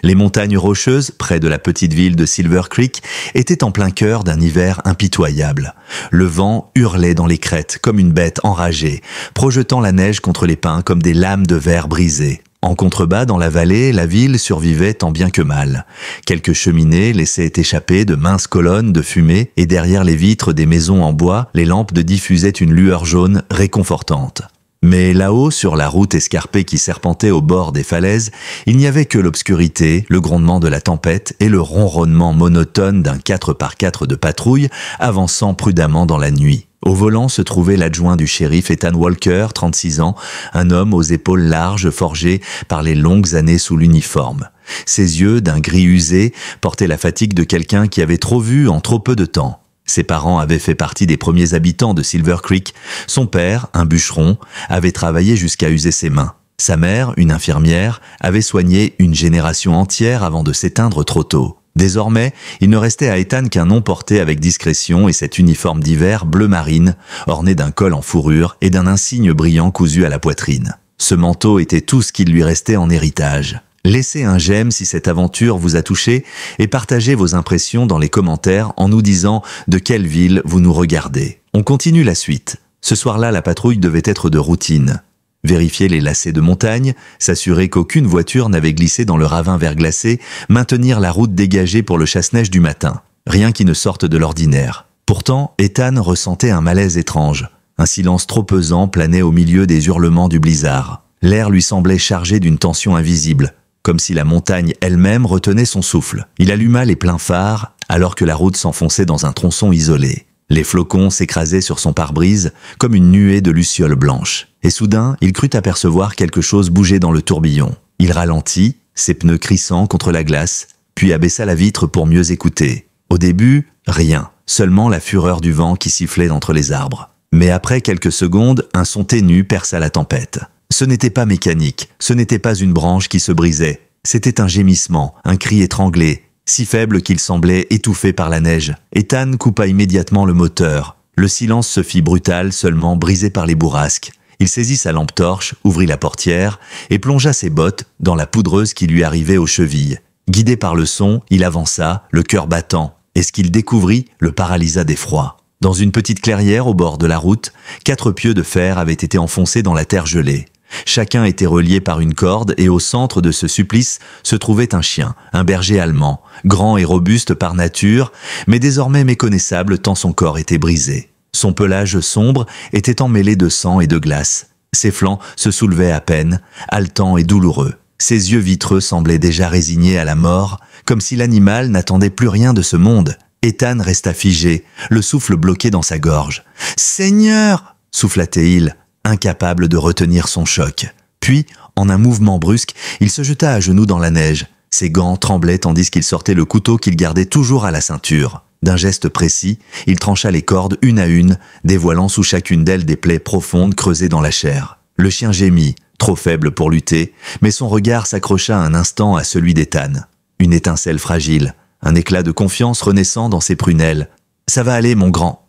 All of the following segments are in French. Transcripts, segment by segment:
Les montagnes rocheuses, près de la petite ville de Silver Creek, étaient en plein cœur d'un hiver impitoyable. Le vent hurlait dans les crêtes comme une bête enragée, projetant la neige contre les pins comme des lames de verre brisées. En contrebas, dans la vallée, la ville survivait tant bien que mal. Quelques cheminées laissaient échapper de minces colonnes de fumée et derrière les vitres des maisons en bois, les lampes diffusaient une lueur jaune réconfortante. Mais là-haut, sur la route escarpée qui serpentait au bord des falaises, il n'y avait que l'obscurité, le grondement de la tempête et le ronronnement monotone d'un 4x4 de patrouille avançant prudemment dans la nuit. Au volant se trouvait l'adjoint du shérif Ethan Walker, 36 ans, un homme aux épaules larges forgées par les longues années sous l'uniforme. Ses yeux, d'un gris usé, portaient la fatigue de quelqu'un qui avait trop vu en trop peu de temps. Ses parents avaient fait partie des premiers habitants de Silver Creek. Son père, un bûcheron, avait travaillé jusqu'à user ses mains. Sa mère, une infirmière, avait soigné une génération entière avant de s'éteindre trop tôt. Désormais, il ne restait à Ethan qu'un nom porté avec discrétion et cet uniforme d'hiver bleu marine, orné d'un col en fourrure et d'un insigne brillant cousu à la poitrine. Ce manteau était tout ce qu'il lui restait en héritage. Laissez un j'aime si cette aventure vous a touché et partagez vos impressions dans les commentaires en nous disant de quelle ville vous nous regardez. On continue la suite. Ce soir-là, la patrouille devait être de routine. Vérifier les lacets de montagne, s'assurer qu'aucune voiture n'avait glissé dans le ravin verglacé, maintenir la route dégagée pour le chasse-neige du matin. Rien qui ne sorte de l'ordinaire. Pourtant, Ethan ressentait un malaise étrange. Un silence trop pesant planait au milieu des hurlements du blizzard. L'air lui semblait chargé d'une tension invisible, comme si la montagne elle-même retenait son souffle. Il alluma les pleins phares, alors que la route s'enfonçait dans un tronçon isolé. Les flocons s'écrasaient sur son pare-brise comme une nuée de lucioles blanches. Et soudain, il crut apercevoir quelque chose bouger dans le tourbillon. Il ralentit, ses pneus crissant contre la glace, puis abaissa la vitre pour mieux écouter. Au début, rien, seulement la fureur du vent qui sifflait entre les arbres. Mais après quelques secondes, un son ténu perça la tempête. Ce n'était pas mécanique, ce n'était pas une branche qui se brisait. C'était un gémissement, un cri étranglé, si faible qu'il semblait étouffé par la neige. Ethan coupa immédiatement le moteur. Le silence se fit brutal, seulement brisé par les bourrasques. Il saisit sa lampe torche, ouvrit la portière et plongea ses bottes dans la poudreuse qui lui arrivait aux chevilles. Guidé par le son, il avança, le cœur battant, et ce qu'il découvrit le paralysa d'effroi. Dans une petite clairière au bord de la route, 4 pieux de fer avaient été enfoncés dans la terre gelée. Chacun était relié par une corde et au centre de ce supplice se trouvait un chien, un berger allemand, grand et robuste par nature, mais désormais méconnaissable tant son corps était brisé. Son pelage sombre était emmêlé de sang et de glace. Ses flancs se soulevaient à peine, haletants et douloureux. Ses yeux vitreux semblaient déjà résignés à la mort, comme si l'animal n'attendait plus rien de ce monde. Ethan resta figé, le souffle bloqué dans sa gorge. « Seigneur !» souffla-t-il, incapable de retenir son choc. Puis, en un mouvement brusque, il se jeta à genoux dans la neige. Ses gants tremblaient tandis qu'il sortait le couteau qu'il gardait toujours à la ceinture. D'un geste précis, il trancha les cordes une à une, dévoilant sous chacune d'elles des plaies profondes creusées dans la chair. Le chien gémit, trop faible pour lutter, mais son regard s'accrocha un instant à celui d'Ethan. Une étincelle fragile, un éclat de confiance renaissant dans ses prunelles. « Ça va aller, mon grand. »«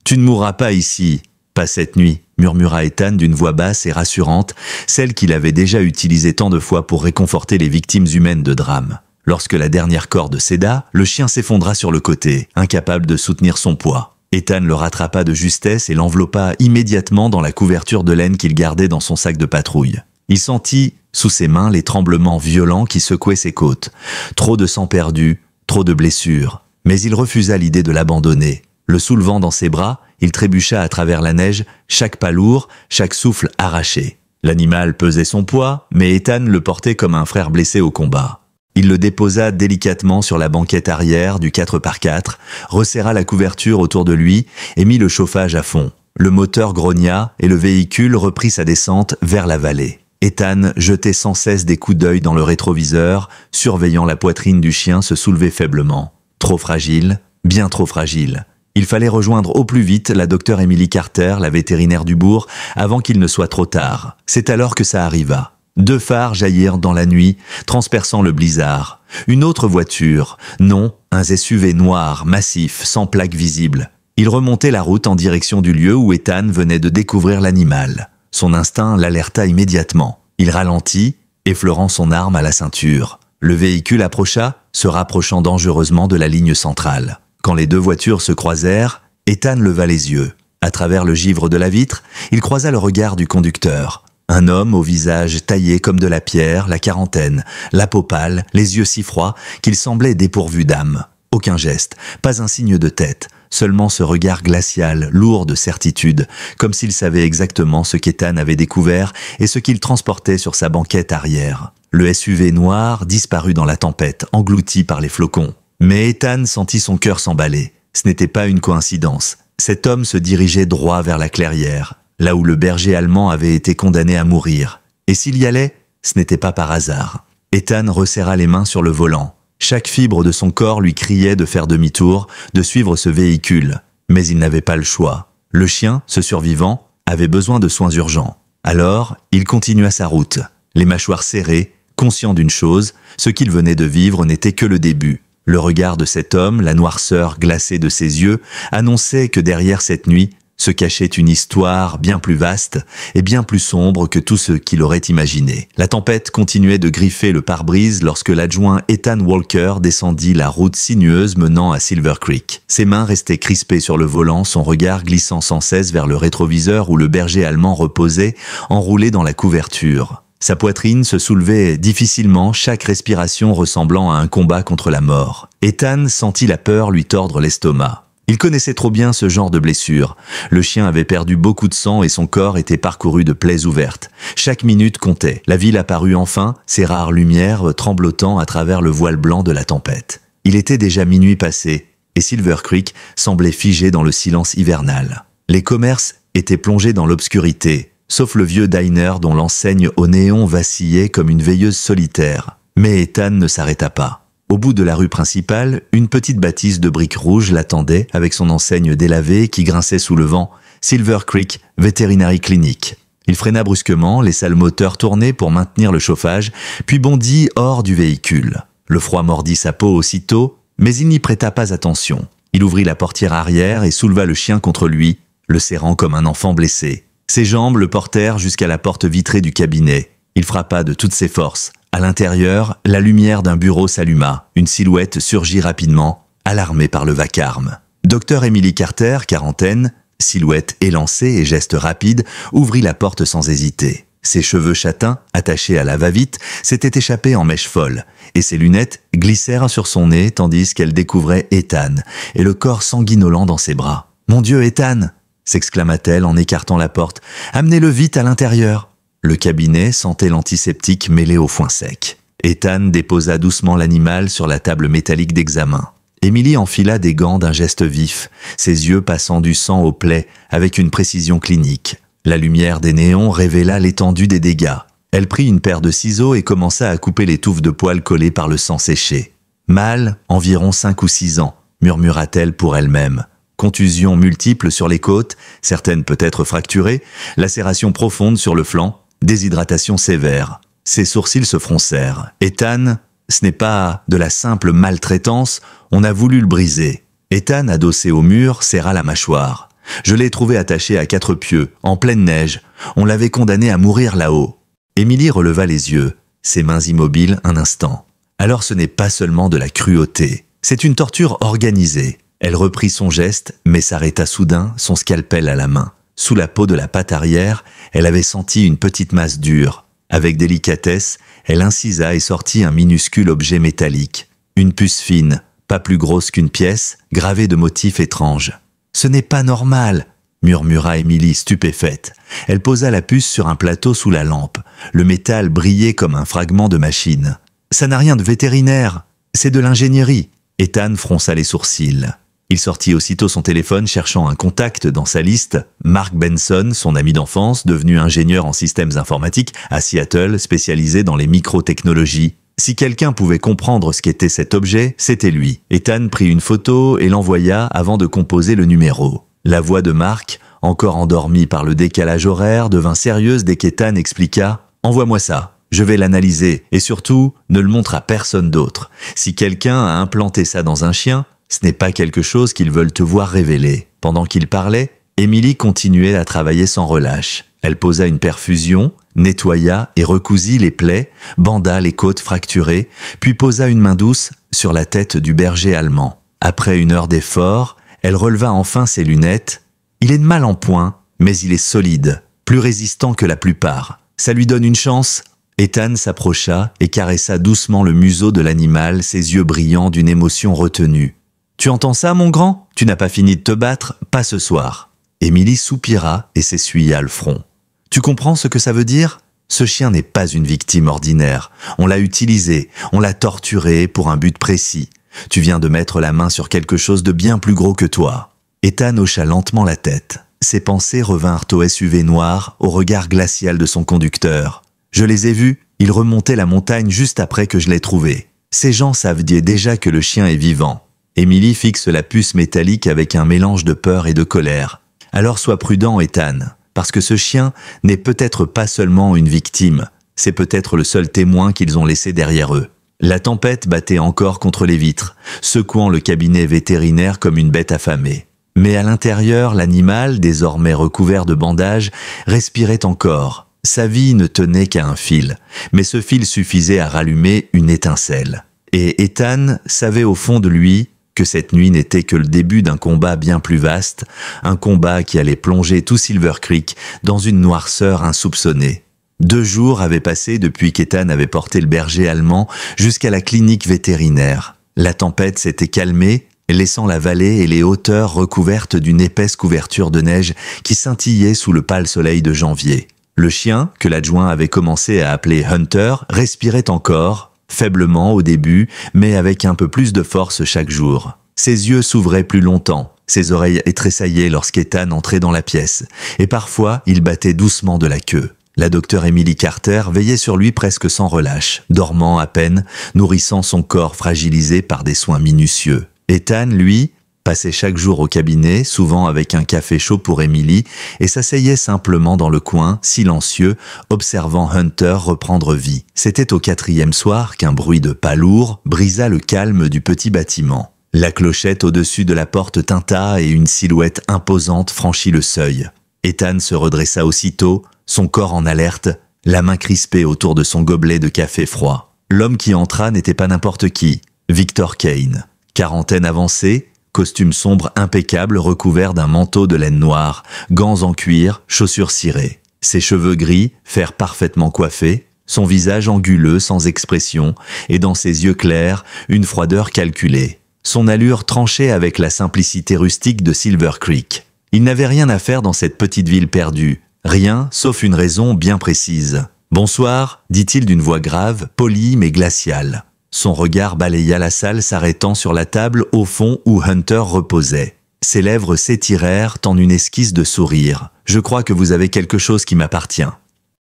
Tu ne mourras pas ici, pas cette nuit. » murmura Ethan d'une voix basse et rassurante, celle qu'il avait déjà utilisée tant de fois pour réconforter les victimes humaines de drame. Lorsque la dernière corde céda, le chien s'effondra sur le côté, incapable de soutenir son poids. Ethan le rattrapa de justesse et l'enveloppa immédiatement dans la couverture de laine qu'il gardait dans son sac de patrouille. Il sentit, sous ses mains, les tremblements violents qui secouaient ses côtes. Trop de sang perdu, trop de blessures. Mais il refusa l'idée de l'abandonner. Le soulevant dans ses bras, il trébucha à travers la neige, chaque pas lourd, chaque souffle arraché. L'animal pesait son poids, mais Ethan le portait comme un frère blessé au combat. Il le déposa délicatement sur la banquette arrière du 4x4, resserra la couverture autour de lui et mit le chauffage à fond. Le moteur grogna et le véhicule reprit sa descente vers la vallée. Ethan jetait sans cesse des coups d'œil dans le rétroviseur, surveillant la poitrine du chien se soulever faiblement. Trop fragile, bien trop fragile. Il fallait rejoindre au plus vite la docteure Emily Carter, la vétérinaire du bourg, avant qu'il ne soit trop tard. C'est alors que ça arriva. 2 phares jaillirent dans la nuit, transperçant le blizzard. Une autre voiture, non, un SUV noir, massif, sans plaque visible. Il remontait la route en direction du lieu où Ethan venait de découvrir l'animal. Son instinct l'alerta immédiatement. Il ralentit, effleurant son arme à la ceinture. Le véhicule approcha, se rapprochant dangereusement de la ligne centrale. Quand les deux voitures se croisèrent, Ethan leva les yeux. À travers le givre de la vitre, il croisa le regard du conducteur. Un homme au visage taillé comme de la pierre, la quarantaine, la peau pâle, les yeux si froids qu'il semblait dépourvu d'âme. Aucun geste, pas un signe de tête, seulement ce regard glacial, lourd de certitude, comme s'il savait exactement ce qu'Ethan avait découvert et ce qu'il transportait sur sa banquette arrière. Le SUV noir disparut dans la tempête, englouti par les flocons. Mais Ethan sentit son cœur s'emballer. Ce n'était pas une coïncidence. Cet homme se dirigeait droit vers la clairière, là où le berger allemand avait été condamné à mourir. Et s'il y allait, ce n'était pas par hasard. Ethan resserra les mains sur le volant. Chaque fibre de son corps lui criait de faire demi-tour, de suivre ce véhicule. Mais il n'avait pas le choix. Le chien, ce survivant, avait besoin de soins urgents. Alors, il continua sa route, les mâchoires serrées, conscient d'une chose, ce qu'il venait de vivre n'était que le début. Le regard de cet homme, la noirceur glacée de ses yeux, annonçait que derrière cette nuit se cachait une histoire bien plus vaste et bien plus sombre que tout ce qu'il aurait imaginé. La tempête continuait de griffer le pare-brise lorsque l'adjoint Ethan Walker descendit la route sinueuse menant à Silver Creek. Ses mains restaient crispées sur le volant, son regard glissant sans cesse vers le rétroviseur où le berger allemand reposait, enroulé dans la couverture. Sa poitrine se soulevait difficilement, chaque respiration ressemblant à un combat contre la mort. Ethan sentit la peur lui tordre l'estomac. Il connaissait trop bien ce genre de blessure. Le chien avait perdu beaucoup de sang et son corps était parcouru de plaies ouvertes. Chaque minute comptait. La ville apparut enfin, ses rares lumières tremblotant à travers le voile blanc de la tempête. Il était déjà minuit passé et Silver Creek semblait figé dans le silence hivernal. Les commerces étaient plongés dans l'obscurité, sauf le vieux diner dont l'enseigne au néon vacillait comme une veilleuse solitaire. Mais Ethan ne s'arrêta pas. Au bout de la rue principale, une petite bâtisse de briques rouges l'attendait avec son enseigne délavée qui grinçait sous le vent, Silver Creek Veterinary Clinic. Il freina brusquement, laissa le moteur tourner pour maintenir le chauffage, puis bondit hors du véhicule. Le froid mordit sa peau aussitôt, mais il n'y prêta pas attention. Il ouvrit la portière arrière et souleva le chien contre lui, le serrant comme un enfant blessé. Ses jambes le portèrent jusqu'à la porte vitrée du cabinet. Il frappa de toutes ses forces. À l'intérieur, la lumière d'un bureau s'alluma. Une silhouette surgit rapidement, alarmée par le vacarme. Dr Emily Carter, quarantaine, silhouette élancée et geste rapide, ouvrit la porte sans hésiter. Ses cheveux châtains, attachés à la va-vite, s'étaient échappés en mèches folles, et ses lunettes glissèrent sur son nez tandis qu'elle découvrait Ethan, et le corps sanguinolent dans ses bras. « Mon Dieu, Ethan !» s'exclama-t-elle en écartant la porte. « Amenez-le vite à l'intérieur !» Le cabinet sentait l'antiseptique mêlé au foin sec. Ethan déposa doucement l'animal sur la table métallique d'examen. Emily enfila des gants d'un geste vif, ses yeux passant du sang aux plaies avec une précision clinique. La lumière des néons révéla l'étendue des dégâts. Elle prit une paire de ciseaux et commença à couper les touffes de poils collées par le sang séché. « Mâle, environ 5 ou 6 ans », murmura-t-elle pour elle-même. Contusions multiples sur les côtes, certaines peut-être fracturées, lacérations profondes sur le flanc, déshydratation sévère. Ses sourcils se froncèrent. Ethan, ce n'est pas de la simple maltraitance, on a voulu le briser. Ethan, adossé au mur, serra la mâchoire. Je l'ai trouvé attaché à 4 pieux, en pleine neige. On l'avait condamné à mourir là-haut. Émilie releva les yeux, ses mains immobiles un instant. Alors ce n'est pas seulement de la cruauté, c'est une torture organisée. Elle reprit son geste, mais s'arrêta soudain, son scalpel à la main. Sous la peau de la patte arrière, elle avait senti une petite masse dure. Avec délicatesse, elle incisa et sortit un minuscule objet métallique. Une puce fine, pas plus grosse qu'une pièce, gravée de motifs étranges. « Ce n'est pas normal !» murmura Émilie stupéfaite. Elle posa la puce sur un plateau sous la lampe. Le métal brillait comme un fragment de machine. « Ça n'a rien de vétérinaire, c'est de l'ingénierie !» Ethan fronça les sourcils. Il sortit aussitôt son téléphone cherchant un contact dans sa liste. Mark Benson, son ami d'enfance, devenu ingénieur en systèmes informatiques à Seattle, spécialisé dans les microtechnologies. Si quelqu'un pouvait comprendre ce qu'était cet objet, c'était lui. Ethan prit une photo et l'envoya avant de composer le numéro. La voix de Mark, encore endormie par le décalage horaire, devint sérieuse dès qu'Ethan expliqua « Envoie-moi ça, je vais l'analyser et surtout, ne le montre à personne d'autre. Si quelqu'un a implanté ça dans un chien, ce n'est pas quelque chose qu'ils veulent te voir révéler. » Pendant qu'il parlait, Émilie continuait à travailler sans relâche. Elle posa une perfusion, nettoya et recousit les plaies, banda les côtes fracturées, puis posa une main douce sur la tête du berger allemand. Après une heure d'effort, elle releva enfin ses lunettes. Il est de mal en point, mais il est solide, plus résistant que la plupart. Ça lui donne une chance. Ethan s'approcha et caressa doucement le museau de l'animal, ses yeux brillants d'une émotion retenue. « Tu entends ça, mon grand? Tu n'as pas fini de te battre? Pas ce soir. » Émilie soupira et s'essuya le front. « Tu comprends ce que ça veut dire? Ce chien n'est pas une victime ordinaire. On l'a utilisé, on l'a torturé pour un but précis. Tu viens de mettre la main sur quelque chose de bien plus gros que toi. » Ethan hocha lentement la tête. Ses pensées revinrent au SUV noir, au regard glacial de son conducteur. « Je les ai vus, ils remontaient la montagne juste après que je l'ai trouvé. Ces gens savent déjà que le chien est vivant. » Émilie fixe la puce métallique avec un mélange de peur et de colère. « Alors sois prudent, Ethan, parce que ce chien n'est peut-être pas seulement une victime, c'est peut-être le seul témoin qu'ils ont laissé derrière eux. » La tempête battait encore contre les vitres, secouant le cabinet vétérinaire comme une bête affamée. Mais à l'intérieur, l'animal, désormais recouvert de bandages, respirait encore. Sa vie ne tenait qu'à un fil, mais ce fil suffisait à rallumer une étincelle. Et Ethan savait au fond de lui que cette nuit n'était que le début d'un combat bien plus vaste, un combat qui allait plonger tout Silver Creek dans une noirceur insoupçonnée. 2 jours avaient passé depuis qu'Ethan avait porté le berger allemand jusqu'à la clinique vétérinaire. La tempête s'était calmée, laissant la vallée et les hauteurs recouvertes d'une épaisse couverture de neige qui scintillait sous le pâle soleil de janvier. Le chien, que l'adjoint avait commencé à appeler Hunter, respirait encore, faiblement au début, mais avec un peu plus de force chaque jour. Ses yeux s'ouvraient plus longtemps, ses oreilles tressaillaient lorsqu'Ethan entrait dans la pièce, et parfois il battait doucement de la queue. La docteure Emily Carter veillait sur lui presque sans relâche, dormant à peine, nourrissant son corps fragilisé par des soins minutieux. Ethan, lui, passait chaque jour au cabinet, souvent avec un café chaud pour Emily, et s'asseyait simplement dans le coin, silencieux, observant Hunter reprendre vie. C'était au 4e soir qu'un bruit de pas lourd brisa le calme du petit bâtiment. La clochette au-dessus de la porte tinta et une silhouette imposante franchit le seuil. Ethan se redressa aussitôt, son corps en alerte, la main crispée autour de son gobelet de café froid. L'homme qui entra n'était pas n'importe qui, Victor Kane. Quarantaine avancée, costume sombre impeccable recouvert d'un manteau de laine noire, gants en cuir, chaussures cirées. Ses cheveux gris, fer parfaitement coiffés, son visage anguleux sans expression, et dans ses yeux clairs, une froideur calculée. Son allure tranchait avec la simplicité rustique de Silver Creek. Il n'avait rien à faire dans cette petite ville perdue, rien sauf une raison bien précise. « Bonsoir », dit-il d'une voix grave, polie mais glaciale. Son regard balaya la salle s'arrêtant sur la table au fond où Hunter reposait. Ses lèvres s'étirèrent en une esquisse de sourire. « Je crois que vous avez quelque chose qui m'appartient. »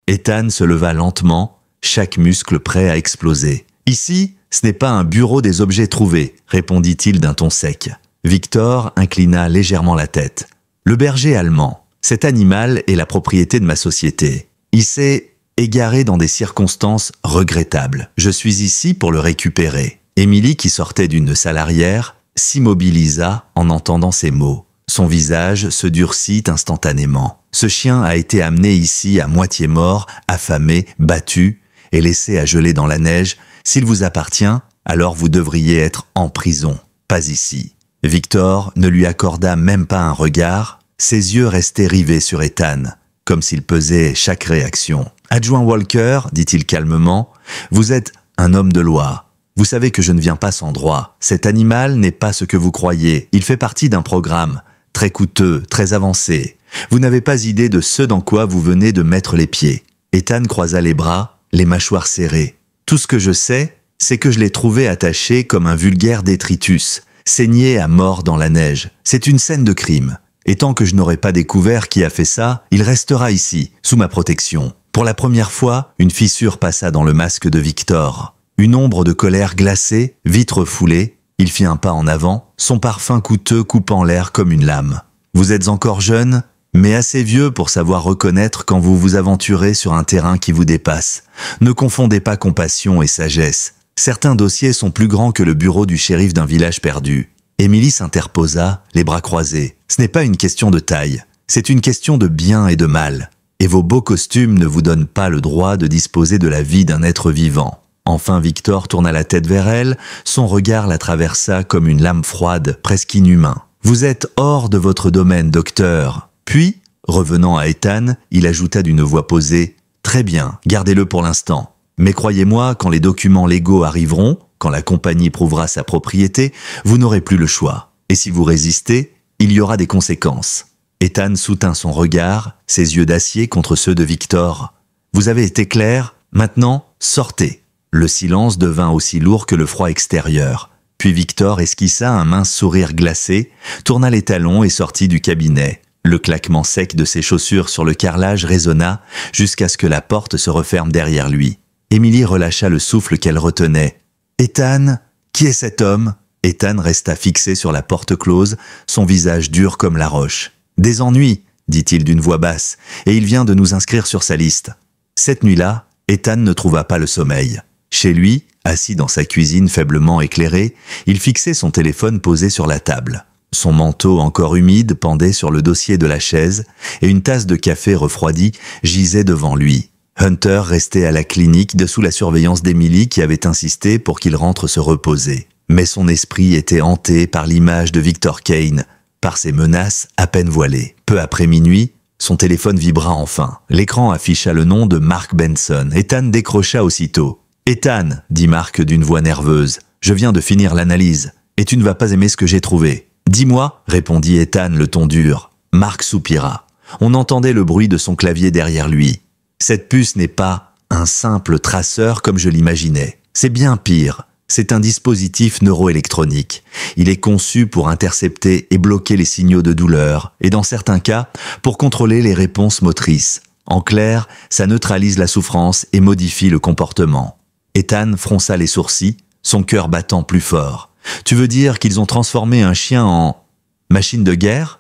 Ethan se leva lentement, chaque muscle prêt à exploser. « Ici, ce n'est pas un bureau des objets trouvés, » répondit-il d'un ton sec. Victor inclina légèrement la tête. « Le berger allemand, cet animal est la propriété de ma société. Il s'est égaré dans des circonstances regrettables. Je suis ici pour le récupérer. » Émilie, qui sortait d'une salle arrière, s'immobilisa en entendant ces mots. Son visage se durcit instantanément. Ce chien a été amené ici à moitié mort, affamé, battu et laissé à geler dans la neige. S'il vous appartient, alors vous devriez être en prison, pas ici. Victor ne lui accorda même pas un regard. Ses yeux restaient rivés sur Ethan, comme s'il pesait chaque réaction. « Adjoint Walker, dit-il calmement, vous êtes un homme de loi. Vous savez que je ne viens pas sans droit. Cet animal n'est pas ce que vous croyez. Il fait partie d'un programme très coûteux, très avancé. Vous n'avez pas idée de ce dans quoi vous venez de mettre les pieds. » Ethan croisa les bras, les mâchoires serrées. « Tout ce que je sais, c'est que je l'ai trouvé attaché comme un vulgaire détritus, saigné à mort dans la neige. C'est une scène de crime. Et tant que je n'aurai pas découvert qui a fait ça, il restera ici, sous ma protection. » Pour la première fois, une fissure passa dans le masque de Victor. Une ombre de colère glacée, vite refoulée, il fit un pas en avant, son parfum coûteux coupant l'air comme une lame. « Vous êtes encore jeune, mais assez vieux pour savoir reconnaître quand vous vous aventurez sur un terrain qui vous dépasse. Ne confondez pas compassion et sagesse. Certains dossiers sont plus grands que le bureau du shérif d'un village perdu. » Émilie s'interposa, les bras croisés. « Ce n'est pas une question de taille, c'est une question de bien et de mal. » et vos beaux costumes ne vous donnent pas le droit de disposer de la vie d'un être vivant. » Enfin Victor tourna la tête vers elle, son regard la traversa comme une lame froide, presque inhumain. « Vous êtes hors de votre domaine, docteur. » Puis, revenant à Ethan, il ajouta d'une voix posée, « Très bien, gardez-le pour l'instant. Mais croyez-moi, quand les documents légaux arriveront, quand la compagnie prouvera sa propriété, vous n'aurez plus le choix. Et si vous résistez, il y aura des conséquences. » Ethan soutint son regard, ses yeux d'acier contre ceux de Victor. « Vous avez été clair, maintenant, sortez. » Le silence devint aussi lourd que le froid extérieur. Puis Victor esquissa un mince sourire glacé, tourna les talons et sortit du cabinet. Le claquement sec de ses chaussures sur le carrelage résonna jusqu'à ce que la porte se referme derrière lui. Émilie relâcha le souffle qu'elle retenait. « Ethan, qui est cet homme ?» Ethan resta fixé sur la porte close, son visage dur comme la roche. « Des ennuis, dit-il d'une voix basse, et il vient de nous inscrire sur sa liste. » Cette nuit-là, Ethan ne trouva pas le sommeil. Chez lui, assis dans sa cuisine faiblement éclairée, il fixait son téléphone posé sur la table. Son manteau encore humide pendait sur le dossier de la chaise et une tasse de café refroidi gisait devant lui. Hunter restait à la clinique sous la surveillance d'Emily qui avait insisté pour qu'il rentre se reposer. Mais son esprit était hanté par l'image de Victor Kane, par ses menaces à peine voilées. Peu après minuit, son téléphone vibra enfin. L'écran afficha le nom de Mark Benson. Ethan décrocha aussitôt. « Ethan, dit Mark d'une voix nerveuse, je viens de finir l'analyse, et tu ne vas pas aimer ce que j'ai trouvé. »« Dis-moi, répondit Ethan le ton dur. Mark soupira. On entendait le bruit de son clavier derrière lui. Cette puce n'est pas un simple traceur comme je l'imaginais. C'est bien pire. C'est un dispositif neuroélectronique. Il est conçu pour intercepter et bloquer les signaux de douleur, et dans certains cas, pour contrôler les réponses motrices. En clair, ça neutralise la souffrance et modifie le comportement. » Ethan fronça les sourcils, son cœur battant plus fort. « Tu veux dire qu'ils ont transformé un chien en machine de guerre ?»«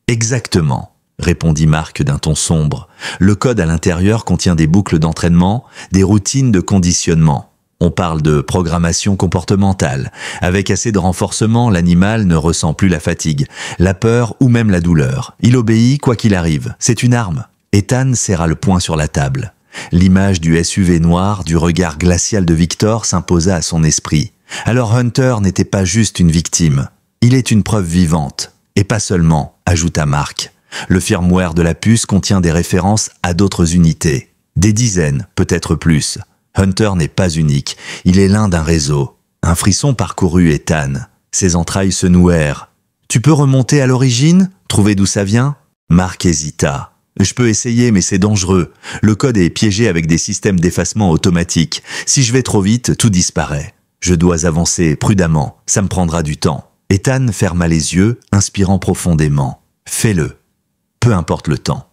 Exactement, » répondit Mark d'un ton sombre. « Le code à l'intérieur contient des boucles d'entraînement, des routines de conditionnement. On parle de programmation comportementale. Avec assez de renforcement, l'animal ne ressent plus la fatigue, la peur ou même la douleur. Il obéit quoi qu'il arrive. C'est une arme. » Ethan serra le poing sur la table. L'image du SUV noir, du regard glacial de Victor s'imposa à son esprit. Alors Hunter n'était pas juste une victime. Il est une preuve vivante. Et pas seulement, ajouta Mark. Le firmware de la puce contient des références à d'autres unités. Des dizaines, peut-être plus. Hunter n'est pas unique. Il est l'un d'un réseau. Un frisson parcourut Ethan. Ses entrailles se nouèrent. « Tu peux remonter à l'origine? Trouver d'où ça vient ?» Mark hésita. « Je peux essayer, mais c'est dangereux. Le code est piégé avec des systèmes d'effacement automatiques. Si je vais trop vite, tout disparaît. Je dois avancer prudemment. Ça me prendra du temps. » Ethan ferma les yeux, inspirant profondément. « Fais-le. Peu importe le temps.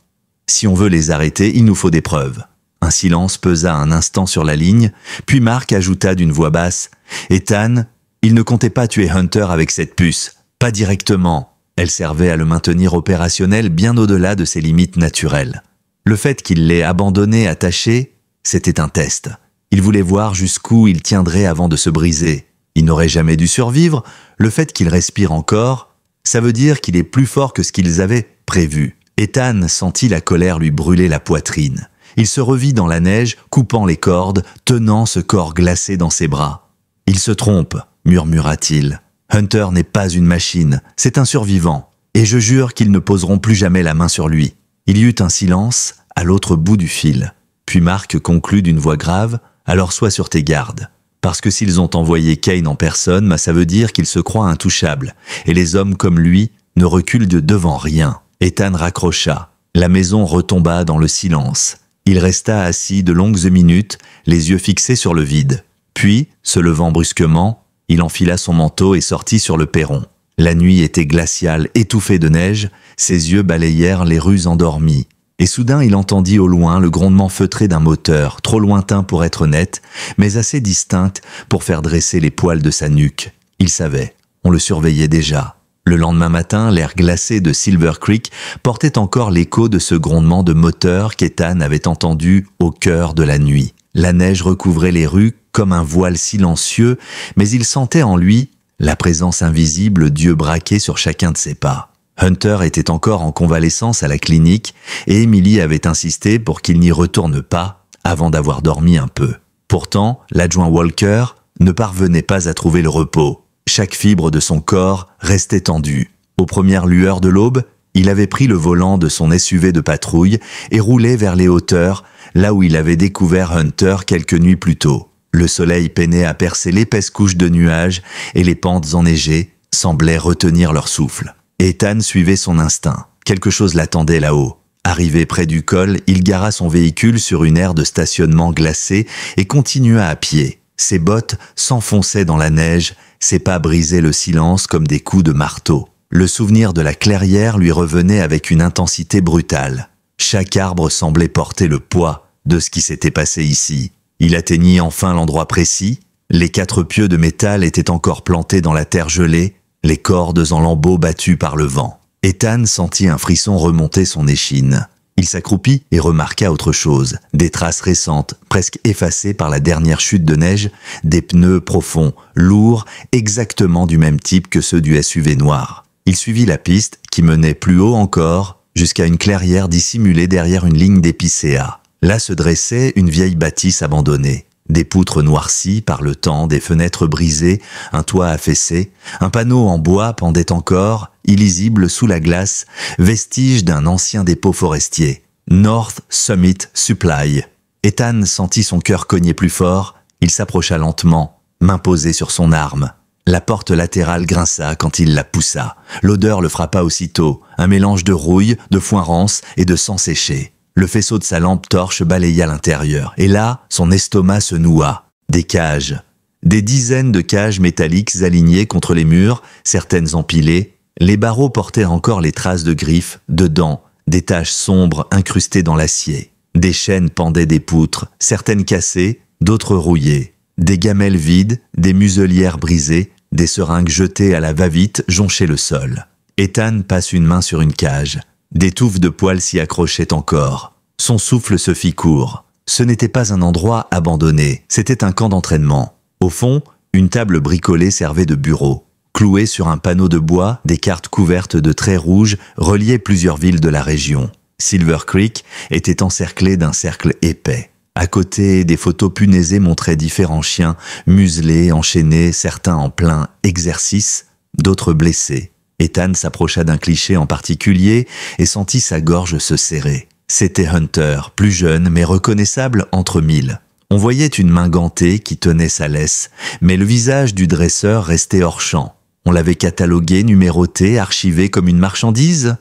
Si on veut les arrêter, il nous faut des preuves. » Un silence pesa un instant sur la ligne, puis Mark ajouta d'une voix basse. « Ethan, il ne comptait pas tuer Hunter avec cette puce. Pas directement. » Elle servait à le maintenir opérationnel bien au-delà de ses limites naturelles. Le fait qu'il l'ait abandonné attaché, c'était un test. Il voulait voir jusqu'où il tiendrait avant de se briser. Il n'aurait jamais dû survivre. Le fait qu'il respire encore, ça veut dire qu'il est plus fort que ce qu'ils avaient prévu. Ethan sentit la colère lui brûler la poitrine. Il se revit dans la neige, coupant les cordes, tenant ce corps glacé dans ses bras. « Il se trompe, murmura-t-il. Hunter n'est pas une machine, c'est un survivant, et je jure qu'ils ne poseront plus jamais la main sur lui. » Il y eut un silence à l'autre bout du fil. Puis Mark conclut d'une voix grave, « Alors sois sur tes gardes. Parce que s'ils ont envoyé Kane en personne, ça veut dire qu'il se croit intouchable, et les hommes comme lui ne reculent devant rien. » Ethan raccrocha. La maison retomba dans le silence. Il resta assis de longues minutes, les yeux fixés sur le vide. Puis, se levant brusquement, il enfila son manteau et sortit sur le perron. La nuit était glaciale, étouffée de neige, ses yeux balayèrent les rues endormies. Et soudain il entendit au loin le grondement feutré d'un moteur, trop lointain pour être net, mais assez distinct pour faire dresser les poils de sa nuque. Il savait, on le surveillait déjà. Le lendemain matin, l'air glacé de Silver Creek portait encore l'écho de ce grondement de moteur qu'Ethan avait entendu au cœur de la nuit. La neige recouvrait les rues comme un voile silencieux, mais il sentait en lui la présence invisible d'yeux braqués sur chacun de ses pas. Hunter était encore en convalescence à la clinique et Emily avait insisté pour qu'il n'y retourne pas avant d'avoir dormi un peu. Pourtant, l'adjoint Walker ne parvenait pas à trouver le repos. Chaque fibre de son corps restait tendue. Aux premières lueurs de l'aube, il avait pris le volant de son SUV de patrouille et roulé vers les hauteurs, là où il avait découvert Hunter quelques nuits plus tôt. Le soleil peinait à percer l'épaisse couche de nuages et les pentes enneigées semblaient retenir leur souffle. Ethan suivait son instinct. Quelque chose l'attendait là-haut. Arrivé près du col, il gara son véhicule sur une aire de stationnement glacée et continua à pied. Ses bottes s'enfonçaient dans la neige, ses pas brisaient le silence comme des coups de marteau. Le souvenir de la clairière lui revenait avec une intensité brutale. Chaque arbre semblait porter le poids de ce qui s'était passé ici. Il atteignit enfin l'endroit précis. Les 4 pieux de métal étaient encore plantés dans la terre gelée, les cordes en lambeaux battus par le vent. Ethan sentit un frisson remonter son échine. Il s'accroupit et remarqua autre chose. Des traces récentes, presque effacées par la dernière chute de neige, des pneus profonds, lourds, exactement du même type que ceux du SUV noir. Il suivit la piste, qui menait plus haut encore, jusqu'à une clairière dissimulée derrière une ligne d'épicéas. Là se dressait une vieille bâtisse abandonnée. Des poutres noircies par le temps, des fenêtres brisées, un toit affaissé, un panneau en bois pendait encore, illisible sous la glace, vestige d'un ancien dépôt forestier. North Summit Supply. Ethan sentit son cœur cogner plus fort, il s'approcha lentement, main posée sur son arme. La porte latérale grinça quand il la poussa. L'odeur le frappa aussitôt, un mélange de rouille, de foin rance et de sang séché. Le faisceau de sa lampe torche balaya l'intérieur, et là, son estomac se noua. Des cages. Des dizaines de cages métalliques alignées contre les murs, certaines empilées. Les barreaux portaient encore les traces de griffes, de dents, des taches sombres incrustées dans l'acier. Des chaînes pendaient des poutres, certaines cassées, d'autres rouillées. Des gamelles vides, des muselières brisées, des seringues jetées à la va-vite jonchaient le sol. Ethan passe une main sur une cage. Des touffes de poils s'y accrochaient encore. Son souffle se fit court. Ce n'était pas un endroit abandonné, c'était un camp d'entraînement. Au fond, une table bricolée servait de bureau. Clouée sur un panneau de bois, des cartes couvertes de traits rouges reliaient plusieurs villes de la région. Silver Creek était encerclée d'un cercle épais. À côté, des photos punaisées montraient différents chiens, muselés, enchaînés, certains en plein exercice, d'autres blessés. Ethan s'approcha d'un cliché en particulier et sentit sa gorge se serrer. C'était Hunter, plus jeune mais reconnaissable entre mille. On voyait une main gantée qui tenait sa laisse, mais le visage du dresseur restait hors champ. On l'avait catalogué, numéroté, archivé comme une marchandise.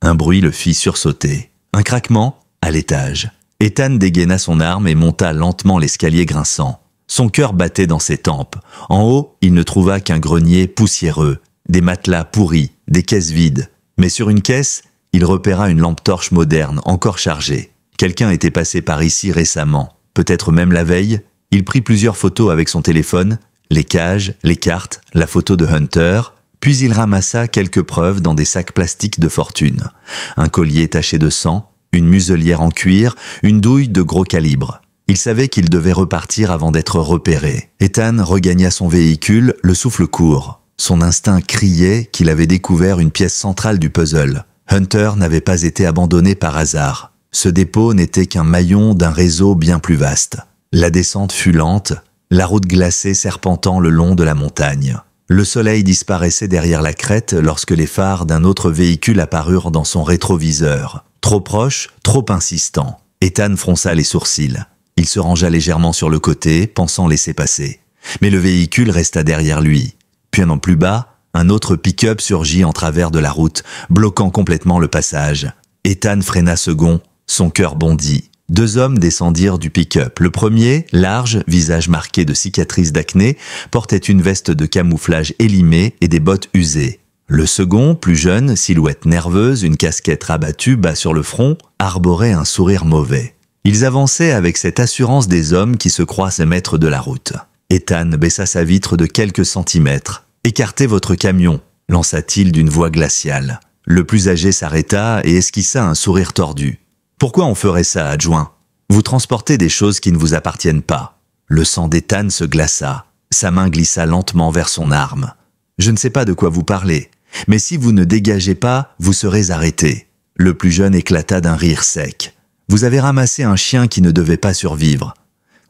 Un bruit le fit sursauter. Un craquement à l'étage. Ethan dégaina son arme et monta lentement l'escalier grinçant. Son cœur battait dans ses tempes. En haut, il ne trouva qu'un grenier poussiéreux. Des matelas pourris, des caisses vides. Mais sur une caisse, il repéra une lampe torche moderne, encore chargée. Quelqu'un était passé par ici récemment, peut-être même la veille. Il prit plusieurs photos avec son téléphone, les cages, les cartes, la photo de Hunter, puis il ramassa quelques preuves dans des sacs plastiques de fortune. Un collier taché de sang, une muselière en cuir, une douille de gros calibre. Il savait qu'il devait repartir avant d'être repéré. Ethan regagna son véhicule, le souffle court. Son instinct criait qu'il avait découvert une pièce centrale du puzzle. Hunter n'avait pas été abandonné par hasard. Ce dépôt n'était qu'un maillon d'un réseau bien plus vaste. La descente fut lente, la route glacée serpentant le long de la montagne. Le soleil disparaissait derrière la crête lorsque les phares d'un autre véhicule apparurent dans son rétroviseur. Trop proche, trop insistant. Ethan fronça les sourcils. Il se rangea légèrement sur le côté, pensant laisser passer. Mais le véhicule resta derrière lui. Puis un an plus bas, un autre pick-up surgit en travers de la route, bloquant complètement le passage. Ethan freina second, son cœur bondit. 2 hommes descendirent du pick-up. Le premier, large, visage marqué de cicatrices d'acné, portait une veste de camouflage élimée et des bottes usées. Le second, plus jeune, silhouette nerveuse, une casquette rabattue bas sur le front, arborait un sourire mauvais. Ils avançaient avec cette assurance des hommes qui se croient maîtres de la route. Ethan baissa sa vitre de quelques centimètres. « Écartez votre camion », lança-t-il d'une voix glaciale. Le plus âgé s'arrêta et esquissa un sourire tordu. « Pourquoi on ferait ça, adjoint ? Vous transportez des choses qui ne vous appartiennent pas. » Le sang d'Ethan se glaça. Sa main glissa lentement vers son arme. « Je ne sais pas de quoi vous parlez, Mais si vous ne dégagez pas, vous serez arrêté. » Le plus jeune éclata d'un rire sec. « Vous avez ramassé un chien qui ne devait pas survivre.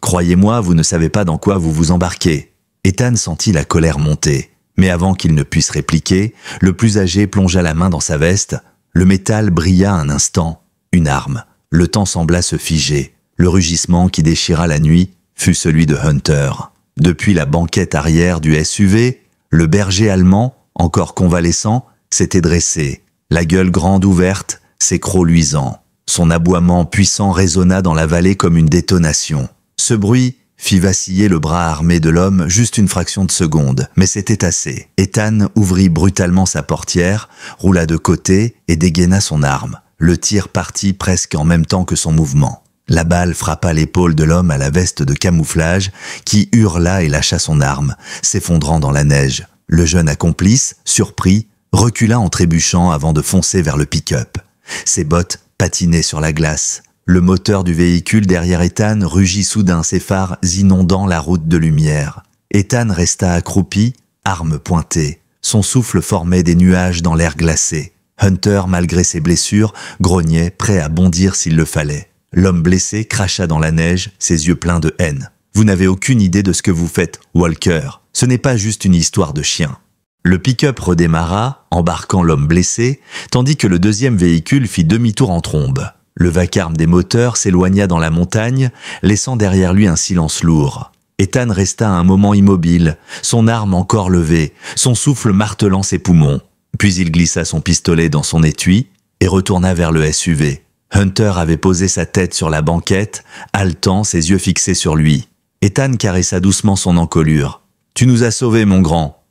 Croyez-moi, vous ne savez pas dans quoi vous vous embarquez. » Ethan sentit la colère monter. Mais avant qu'il ne puisse répliquer, le plus âgé plongea la main dans sa veste. Le métal brilla un instant. Une arme. Le temps sembla se figer. Le rugissement qui déchira la nuit fut celui de Hunter. Depuis la banquette arrière du SUV, le berger allemand, encore convalescent, s'était dressé, la gueule grande ouverte, ses crocs luisants. Son aboiement puissant résonna dans la vallée comme une détonation. Ce bruit fit vaciller le bras armé de l'homme juste une fraction de seconde, mais c'était assez. Ethan ouvrit brutalement sa portière, roula de côté et dégaina son arme. Le tir partit presque en même temps que son mouvement. La balle frappa l'épaule de l'homme à la veste de camouflage, qui hurla et lâcha son arme, s'effondrant dans la neige. Le jeune accomplice, surpris, recula en trébuchant avant de foncer vers le pick-up. Ses bottes patinaient sur la glace. Le moteur du véhicule derrière Ethan rugit soudain, ses phares inondant la route de lumière. Ethan resta accroupi, arme pointée. Son souffle formait des nuages dans l'air glacé. Hunter, malgré ses blessures, grognait, prêt à bondir s'il le fallait. L'homme blessé cracha dans la neige, ses yeux pleins de haine. « Vous n'avez aucune idée de ce que vous faites, Walker. Ce n'est pas juste une histoire de chien. » Le pick-up redémarra, embarquant l'homme blessé, tandis que le deuxième véhicule fit demi-tour en trombe. Le vacarme des moteurs s'éloigna dans la montagne, laissant derrière lui un silence lourd. Ethan resta un moment immobile, son arme encore levée, son souffle martelant ses poumons. Puis il glissa son pistolet dans son étui et retourna vers le SUV. Hunter avait posé sa tête sur la banquette, haletant, ses yeux fixés sur lui. Ethan caressa doucement son encolure. « Tu nous as sauvés, mon grand. »«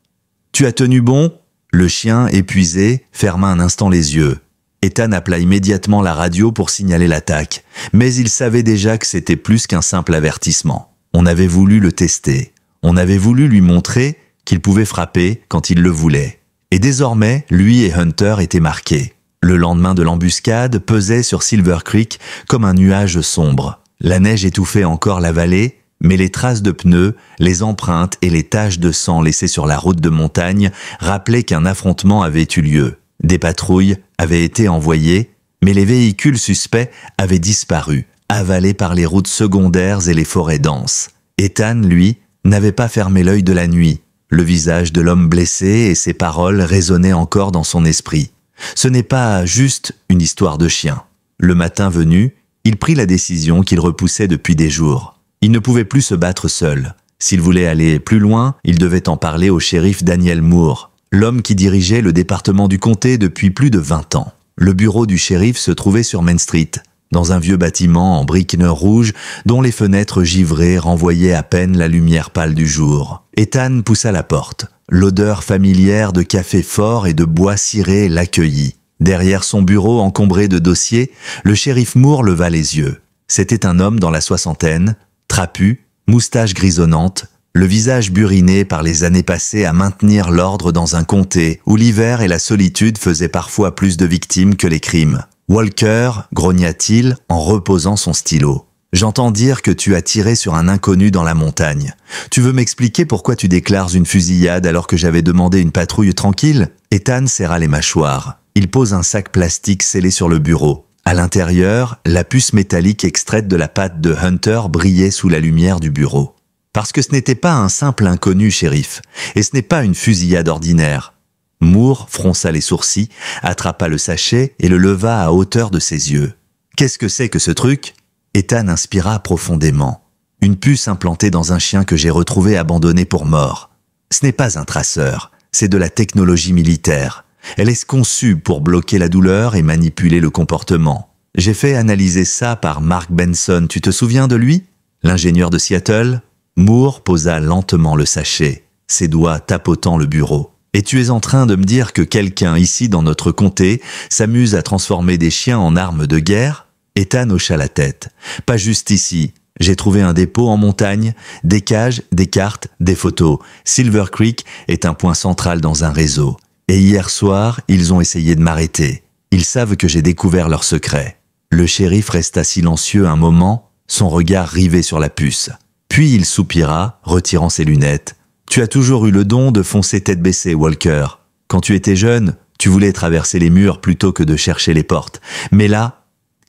Tu as tenu bon ?» Le chien, épuisé, ferma un instant les yeux. Ethan appela immédiatement la radio pour signaler l'attaque, mais il savait déjà que c'était plus qu'un simple avertissement. On avait voulu le tester. On avait voulu lui montrer qu'il pouvait frapper quand il le voulait. Et désormais, lui et Hunter étaient marqués. Le lendemain de l'embuscade pesait sur Silver Creek comme un nuage sombre. La neige étouffait encore la vallée, mais les traces de pneus, les empreintes et les taches de sang laissées sur la route de montagne rappelaient qu'un affrontement avait eu lieu. Des patrouilles avaient été envoyées, mais les véhicules suspects avaient disparu, avalés par les routes secondaires et les forêts denses. Ethan, lui, n'avait pas fermé l'œil de la nuit. Le visage de l'homme blessé et ses paroles résonnaient encore dans son esprit. Ce n'est pas juste une histoire de chien. Le matin venu, il prit la décision qu'il repoussait depuis des jours. Il ne pouvait plus se battre seul. S'il voulait aller plus loin, il devait en parler au shérif Daniel Moore, l'homme qui dirigeait le département du comté depuis plus de 20 ans. Le bureau du shérif se trouvait sur Main Street, dans un vieux bâtiment en briques rouges dont les fenêtres givrées renvoyaient à peine la lumière pâle du jour. Ethan poussa la porte. L'odeur familière de café fort et de bois ciré l'accueillit. Derrière son bureau encombré de dossiers, le shérif Moore leva les yeux. C'était un homme dans la soixantaine, trapu, moustache grisonnante, le visage buriné par les années passées à maintenir l'ordre dans un comté où l'hiver et la solitude faisaient parfois plus de victimes que les crimes. « Walker », grogna-t-il en reposant son stylo. « J'entends dire que tu as tiré sur un inconnu dans la montagne. Tu veux m'expliquer pourquoi tu déclares une fusillade alors que j'avais demandé une patrouille tranquille ?» Ethan serra les mâchoires. Il pose un sac plastique scellé sur le bureau. À l'intérieur, la puce métallique extraite de la patte de Hunter brillait sous la lumière du bureau. Parce que ce n'était pas un simple inconnu, shérif, et ce n'est pas une fusillade ordinaire. Moore fronça les sourcils, attrapa le sachet et le leva à hauteur de ses yeux. « Qu'est-ce que c'est que ce truc ?» Ethan inspira profondément. « Une puce implantée dans un chien que j'ai retrouvé abandonné pour mort. Ce n'est pas un traceur, c'est de la technologie militaire. Elle est conçue pour bloquer la douleur et manipuler le comportement. J'ai fait analyser ça par Mark Benson, tu te souviens de lui? L'ingénieur de Seattle ?» Moore posa lentement le sachet, ses doigts tapotant le bureau. « Et tu es en train de me dire que quelqu'un ici dans notre comté s'amuse à transformer des chiens en armes de guerre ?» Ethan hocha la tête. « Pas juste ici. J'ai trouvé un dépôt en montagne, des cages, des cartes, des photos. Silver Creek est un point central dans un réseau. Et hier soir, ils ont essayé de m'arrêter. Ils savent que j'ai découvert leur secret. » Le shérif resta silencieux un moment, son regard rivé sur la puce. Puis il soupira, retirant ses lunettes. « Tu as toujours eu le don de foncer tête baissée, Walker. Quand tu étais jeune, tu voulais traverser les murs plutôt que de chercher les portes. Mais là,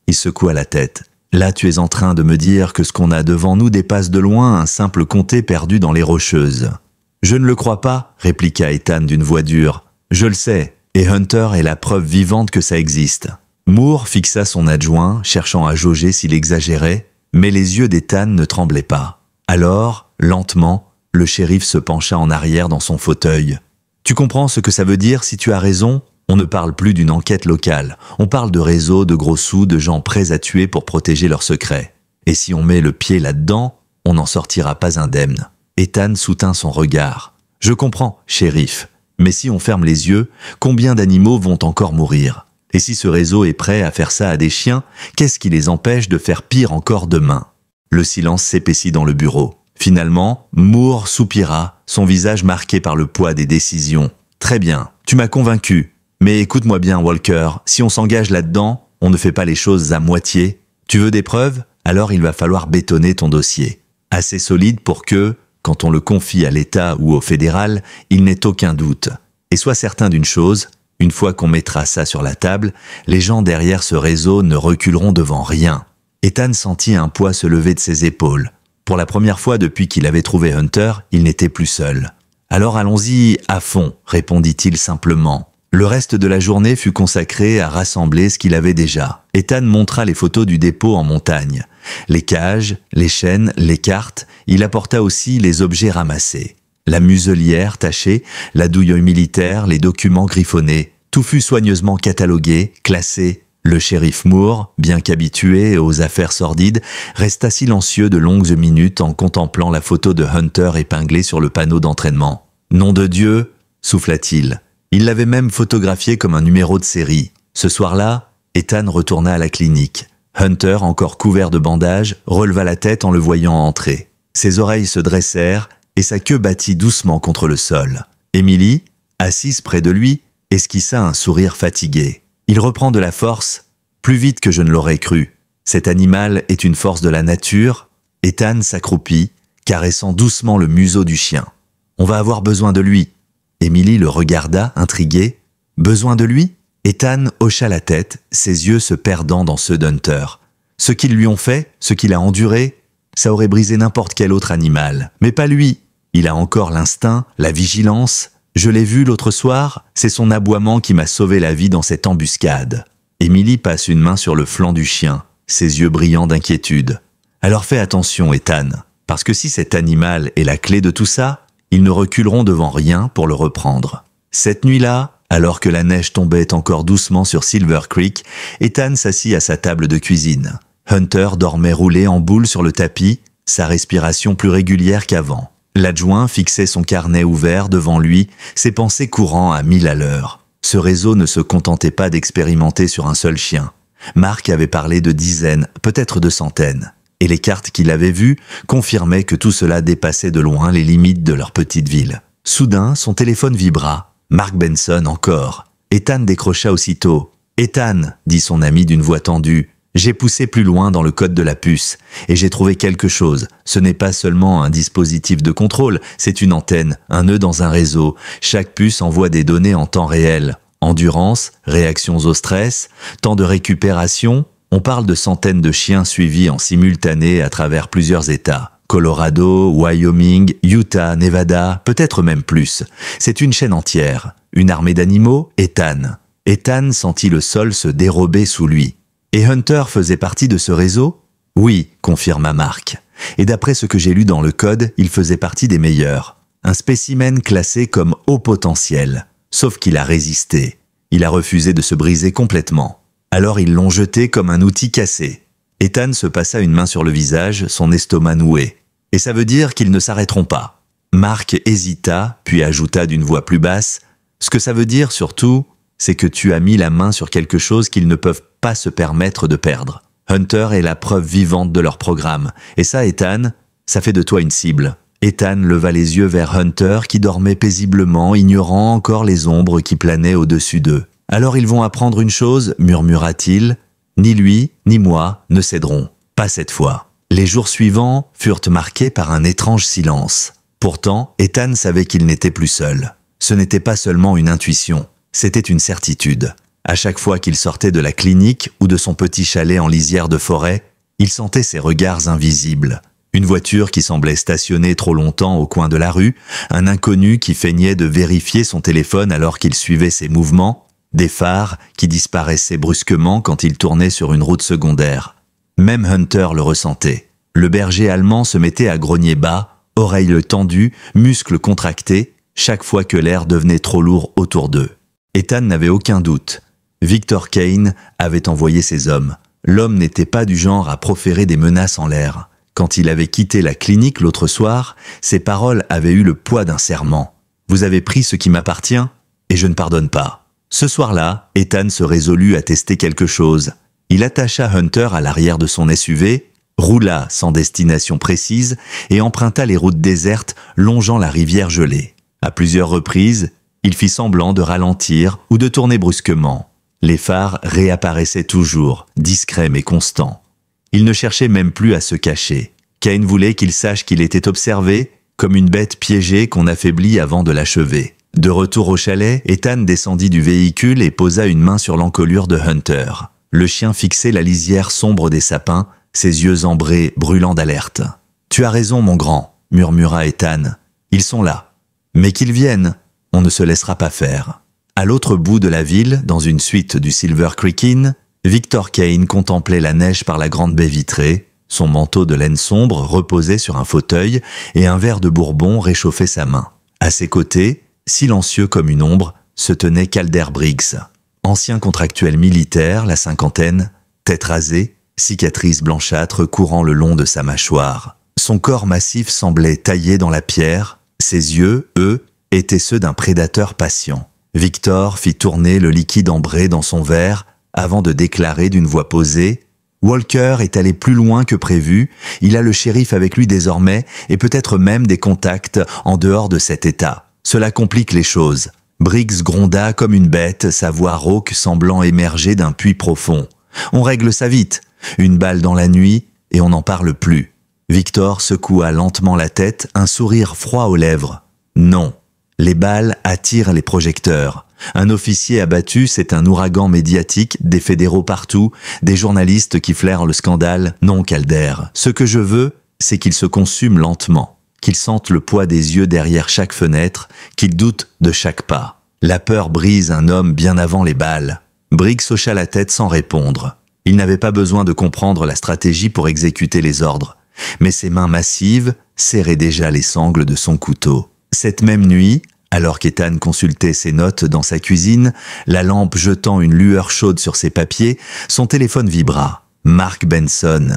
il secoua la tête. Là, tu es en train de me dire que ce qu'on a devant nous dépasse de loin un simple comté perdu dans les Rocheuses. Je ne le crois pas, répliqua Ethan d'une voix dure. Je le sais, et Hunter est la preuve vivante que ça existe. Moore fixa son adjoint, cherchant à jauger s'il exagérait, mais les yeux d'Ethan ne tremblaient pas. Alors, lentement, le shérif se pencha en arrière dans son fauteuil. Tu comprends ce que ça veut dire si tu as raison ? On ne parle plus d'une enquête locale. On parle de réseaux, de gros sous, de gens prêts à tuer pour protéger leurs secrets. Et si on met le pied là-dedans, on n'en sortira pas indemne. Ethan soutint son regard. Je comprends, shérif. Mais si on ferme les yeux, combien d'animaux vont encore mourir ? Et si ce réseau est prêt à faire ça à des chiens, qu'est-ce qui les empêche de faire pire encore demain ? Le silence s'épaissit dans le bureau. Finalement, Moore soupira, son visage marqué par le poids des décisions. Très bien, tu m'as convaincu. Mais écoute-moi bien, Walker, si on s'engage là-dedans, on ne fait pas les choses à moitié. Tu veux des preuves ? Alors il va falloir bétonner ton dossier. Assez solide pour que, quand on le confie à l'État ou au fédéral, il n'ait aucun doute. Et sois certain d'une chose, une fois qu'on mettra ça sur la table, les gens derrière ce réseau ne reculeront devant rien. Ethan sentit un poids se lever de ses épaules. Pour la première fois depuis qu'il avait trouvé Hunter, il n'était plus seul. Alors allons-y à fond, répondit-il simplement. Le reste de la journée fut consacré à rassembler ce qu'il avait déjà. Ethan montra les photos du dépôt en montagne. Les cages, les chaînes, les cartes, il apporta aussi les objets ramassés. La muselière tachée, la douille militaire, les documents griffonnés. Tout fut soigneusement catalogué, classé. Le shérif Moore, bien qu'habitué aux affaires sordides, resta silencieux de longues minutes en contemplant la photo de Hunter épinglée sur le panneau d'entraînement. « Nom de Dieu !» souffla-t-il. Il l'avait même photographié comme un numéro de série. Ce soir-là, Ethan retourna à la clinique. Hunter, encore couvert de bandages, releva la tête en le voyant entrer. Ses oreilles se dressèrent et sa queue battit doucement contre le sol. Emily, assise près de lui, esquissa un sourire fatigué. Il reprend de la force, plus vite que je ne l'aurais cru. Cet animal est une force de la nature. Ethan s'accroupit, caressant doucement le museau du chien. On va avoir besoin de lui. Emily le regarda, intriguée. Besoin de lui ? Ethan hocha la tête, ses yeux se perdant dans ceux d'Hunter. Ce qu'ils lui ont fait, ce qu'il a enduré, ça aurait brisé n'importe quel autre animal. Mais pas lui. Il a encore l'instinct, la vigilance. Je l'ai vu l'autre soir, c'est son aboiement qui m'a sauvé la vie dans cette embuscade. Emily passe une main sur le flanc du chien, ses yeux brillants d'inquiétude. Alors fais attention, Ethan, parce que si cet animal est la clé de tout ça, ils ne reculeront devant rien pour le reprendre. Cette nuit-là, alors que la neige tombait encore doucement sur Silver Creek, Ethan s'assit à sa table de cuisine. Hunter dormait roulé en boule sur le tapis, sa respiration plus régulière qu'avant. L'adjoint fixait son carnet ouvert devant lui, ses pensées courant à 1000 à l'heure. Ce réseau ne se contentait pas d'expérimenter sur un seul chien. Mark avait parlé de dizaines, peut-être de centaines. Et les cartes qu'il avait vues confirmaient que tout cela dépassait de loin les limites de leur petite ville. Soudain, son téléphone vibra. Mark Benson encore. Ethan décrocha aussitôt. « Ethan » dit son ami d'une voix tendue. « J'ai poussé plus loin dans le code de la puce et j'ai trouvé quelque chose. Ce n'est pas seulement un dispositif de contrôle, c'est une antenne, un nœud dans un réseau. Chaque puce envoie des données en temps réel. Endurance, réactions au stress, temps de récupération. On parle de centaines de chiens suivis en simultané à travers plusieurs États. Colorado, Wyoming, Utah, Nevada, peut-être même plus. C'est une chaîne entière. Une armée d'animaux, Ethan. Ethan sentit le sol se dérober sous lui. Et Hunter faisait partie de ce réseau ? Oui, confirma Mark. Et d'après ce que j'ai lu dans le code, il faisait partie des meilleurs. Un spécimen classé comme haut potentiel. Sauf qu'il a résisté. Il a refusé de se briser complètement. Alors ils l'ont jeté comme un outil cassé. Ethan se passa une main sur le visage, son estomac noué. Et ça veut dire qu'ils ne s'arrêteront pas. Mark hésita, puis ajouta d'une voix plus basse. Ce que ça veut dire surtout, c'est que tu as mis la main sur quelque chose qu'ils ne peuvent pas se permettre de perdre. Hunter est la preuve vivante de leur programme. Et ça, Ethan, ça fait de toi une cible. Ethan leva les yeux vers Hunter qui dormait paisiblement, ignorant encore les ombres qui planaient au-dessus d'eux. « Alors ils vont apprendre une chose, murmura-t-il. Ni lui, ni moi ne céderont. Pas cette fois. » Les jours suivants furent marqués par un étrange silence. Pourtant, Ethan savait qu'il n'était plus seul. Ce n'était pas seulement une intuition, c'était une certitude. À chaque fois qu'il sortait de la clinique ou de son petit chalet en lisière de forêt, il sentait ses regards invisibles. Une voiture qui semblait stationnée trop longtemps au coin de la rue, un inconnu qui feignait de vérifier son téléphone alors qu'il suivait ses mouvements, des phares qui disparaissaient brusquement quand il tournait sur une route secondaire. Même Hunter le ressentait. Le berger allemand se mettait à grogner bas, oreilles tendues, muscles contractés, chaque fois que l'air devenait trop lourd autour d'eux. Ethan n'avait aucun doute. Victor Kane avait envoyé ses hommes. L'homme n'était pas du genre à proférer des menaces en l'air. Quand il avait quitté la clinique l'autre soir, ses paroles avaient eu le poids d'un serment. « Vous avez pris ce qui m'appartient, et je ne pardonne pas. » Ce soir-là, Ethan se résolut à tester quelque chose. Il attacha Hunter à l'arrière de son SUV, roula sans destination précise et emprunta les routes désertes longeant la rivière gelée. À plusieurs reprises, il fit semblant de ralentir ou de tourner brusquement. Les phares réapparaissaient toujours, discrets mais constants. Il ne cherchait même plus à se cacher. Kane voulait qu'il sache qu'il était observé, comme une bête piégée qu'on affaiblit avant de l'achever. De retour au chalet, Ethan descendit du véhicule et posa une main sur l'encolure de Hunter. Le chien fixait la lisière sombre des sapins, ses yeux ambrés brûlant d'alerte. « Tu as raison, mon grand », murmura Ethan. « Ils sont là. Mais qu'ils viennent, on ne se laissera pas faire. » À l'autre bout de la ville, dans une suite du Silver Creek Inn, Victor Kane contemplait la neige par la grande baie vitrée, son manteau de laine sombre reposait sur un fauteuil et un verre de bourbon réchauffait sa main. À ses côtés, silencieux comme une ombre, se tenait Calder Briggs. Ancien contractuel militaire, la cinquantaine, tête rasée, cicatrices blanchâtres courant le long de sa mâchoire. Son corps massif semblait taillé dans la pierre, ses yeux, eux, étaient ceux d'un prédateur patient. Victor fit tourner le liquide ambré dans son verre avant de déclarer d'une voix posée « Walker est allé plus loin que prévu, il a le shérif avec lui désormais et peut-être même des contacts en dehors de cet état. Cela complique les choses. » Briggs gronda comme une bête, sa voix rauque semblant émerger d'un puits profond. « On règle ça vite. Une balle dans la nuit et on n'en parle plus. » Victor secoua lentement la tête, un sourire froid aux lèvres. « Non. Les balles attirent les projecteurs. Un officier abattu, c'est un ouragan médiatique, des fédéraux partout, des journalistes qui flairent le scandale. Non, Calder. Ce que je veux, c'est qu'il se consume lentement, qu'il sente le poids des yeux derrière chaque fenêtre, qu'il doute de chaque pas. La peur brise un homme bien avant les balles. » Briggs hocha la tête sans répondre. Il n'avait pas besoin de comprendre la stratégie pour exécuter les ordres, mais ses mains massives serraient déjà les sangles de son couteau. Cette même nuit, alors qu'Ethan consultait ses notes dans sa cuisine, la lampe jetant une lueur chaude sur ses papiers, son téléphone vibra. Mark Benson.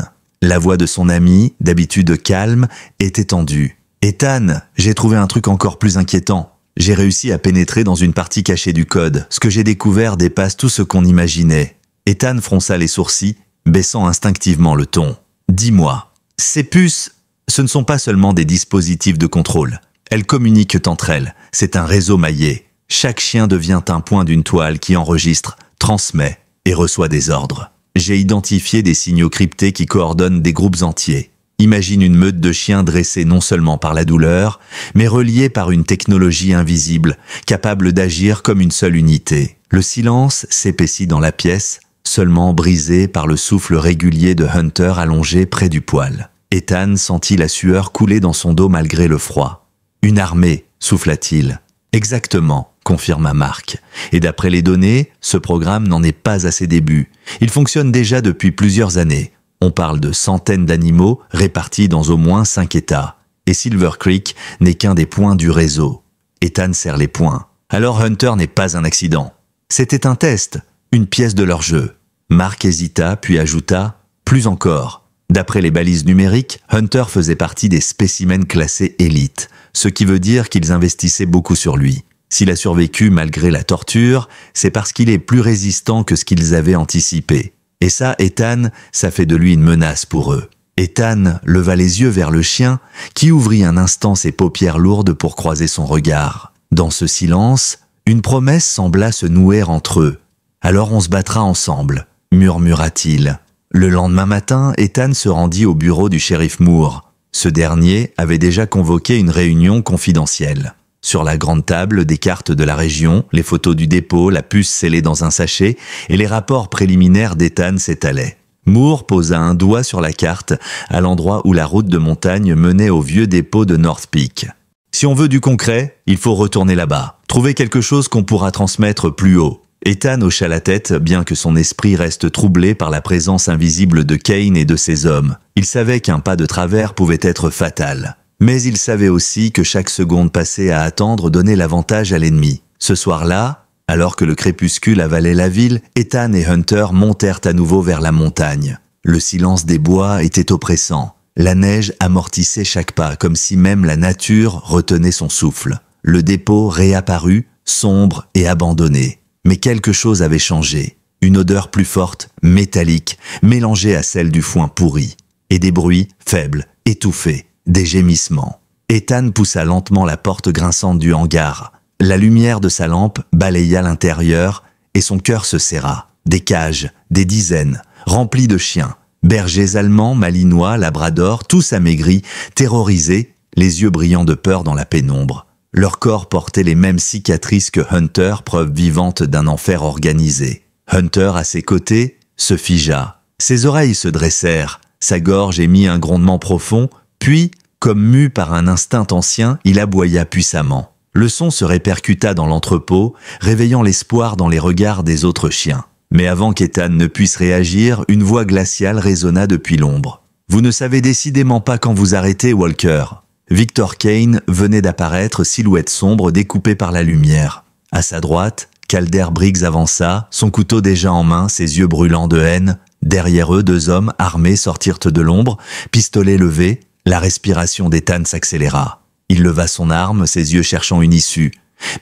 La voix de son ami, d'habitude calme, était tendue. « Ethan, j'ai trouvé un truc encore plus inquiétant. J'ai réussi à pénétrer dans une partie cachée du code. Ce que j'ai découvert dépasse tout ce qu'on imaginait. » Ethan fronça les sourcils, baissant instinctivement le ton. « Dis-moi, ces puces, ce ne sont pas seulement des dispositifs de contrôle. Elles communiquent entre elles. C'est un réseau maillé. Chaque chien devient un point d'une toile qui enregistre, transmet et reçoit des ordres. J'ai identifié des signaux cryptés qui coordonnent des groupes entiers. Imagine une meute de chiens dressés non seulement par la douleur, mais reliés par une technologie invisible, capable d'agir comme une seule unité. » Le silence s'épaissit dans la pièce, seulement brisé par le souffle régulier de Hunter allongé près du poêle. Ethan sentit la sueur couler dans son dos malgré le froid. « Une armée », souffla-t-il. « Exactement », confirma Mark. Et d'après les données, ce programme n'en est pas à ses débuts. Il fonctionne déjà depuis plusieurs années. On parle de centaines d'animaux répartis dans au moins 5 États. Et Silver Creek n'est qu'un des points du réseau. Ethan serre les poings. Alors Hunter n'est pas un accident. C'était un test, une pièce de leur jeu. Mark hésita, puis ajouta « Plus encore ». D'après les balises numériques, Hunter faisait partie des spécimens classés élite, ce qui veut dire qu'ils investissaient beaucoup sur lui. S'il a survécu malgré la torture, c'est parce qu'il est plus résistant que ce qu'ils avaient anticipé. Et ça, Ethan, ça fait de lui une menace pour eux. Ethan leva les yeux vers le chien, qui ouvrit un instant ses paupières lourdes pour croiser son regard. Dans ce silence, une promesse sembla se nouer entre eux. « Alors on se battra ensemble », murmura-t-il. Le lendemain matin, Ethan se rendit au bureau du shérif Moore. Ce dernier avait déjà convoqué une réunion confidentielle. Sur la grande table, des cartes de la région, les photos du dépôt, la puce scellée dans un sachet et les rapports préliminaires d'Ethan s'étalaient. Moore posa un doigt sur la carte, à l'endroit où la route de montagne menait au vieux dépôt de North Peak. Si on veut du concret, il faut retourner là-bas. Trouver quelque chose qu'on pourra transmettre plus haut. Ethan hocha la tête, bien que son esprit reste troublé par la présence invisible de Kane et de ses hommes. Il savait qu'un pas de travers pouvait être fatal. Mais il savait aussi que chaque seconde passée à attendre donnait l'avantage à l'ennemi. Ce soir-là, alors que le crépuscule avalait la ville, Ethan et Hunter montèrent à nouveau vers la montagne. Le silence des bois était oppressant. La neige amortissait chaque pas, comme si même la nature retenait son souffle. Le dépôt réapparut, sombre et abandonné. Mais quelque chose avait changé. Une odeur plus forte, métallique, mélangée à celle du foin pourri. Et des bruits faibles, étouffés. Des gémissements. Ethan poussa lentement la porte grinçante du hangar. La lumière de sa lampe balaya l'intérieur et son cœur se serra. Des cages, des dizaines, remplies de chiens. Bergers allemands, malinois, labradors, tous amaigris, terrorisés, les yeux brillants de peur dans la pénombre. Leur corps portait les mêmes cicatrices que Hunter, preuve vivante d'un enfer organisé. Hunter, à ses côtés, se figea. Ses oreilles se dressèrent, sa gorge émit un grondement profond. Puis, comme mu par un instinct ancien, il aboya puissamment. Le son se répercuta dans l'entrepôt, réveillant l'espoir dans les regards des autres chiens. Mais avant qu'Ethan ne puisse réagir, une voix glaciale résonna depuis l'ombre. « Vous ne savez décidément pas quand vous arrêtez, Walker. » Victor Kane venait d'apparaître, silhouette sombre découpée par la lumière. À sa droite, Calder Briggs avança, son couteau déjà en main, ses yeux brûlants de haine. Derrière eux, deux hommes armés sortirent de l'ombre, pistolet levé. La respiration d'Ethan s'accéléra. Il leva son arme, ses yeux cherchant une issue.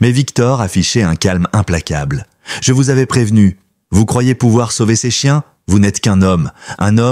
Mais Victor affichait un calme implacable. « Je vous avais prévenu. Vous croyez pouvoir sauver ces chiens? Vous n'êtes qu'un homme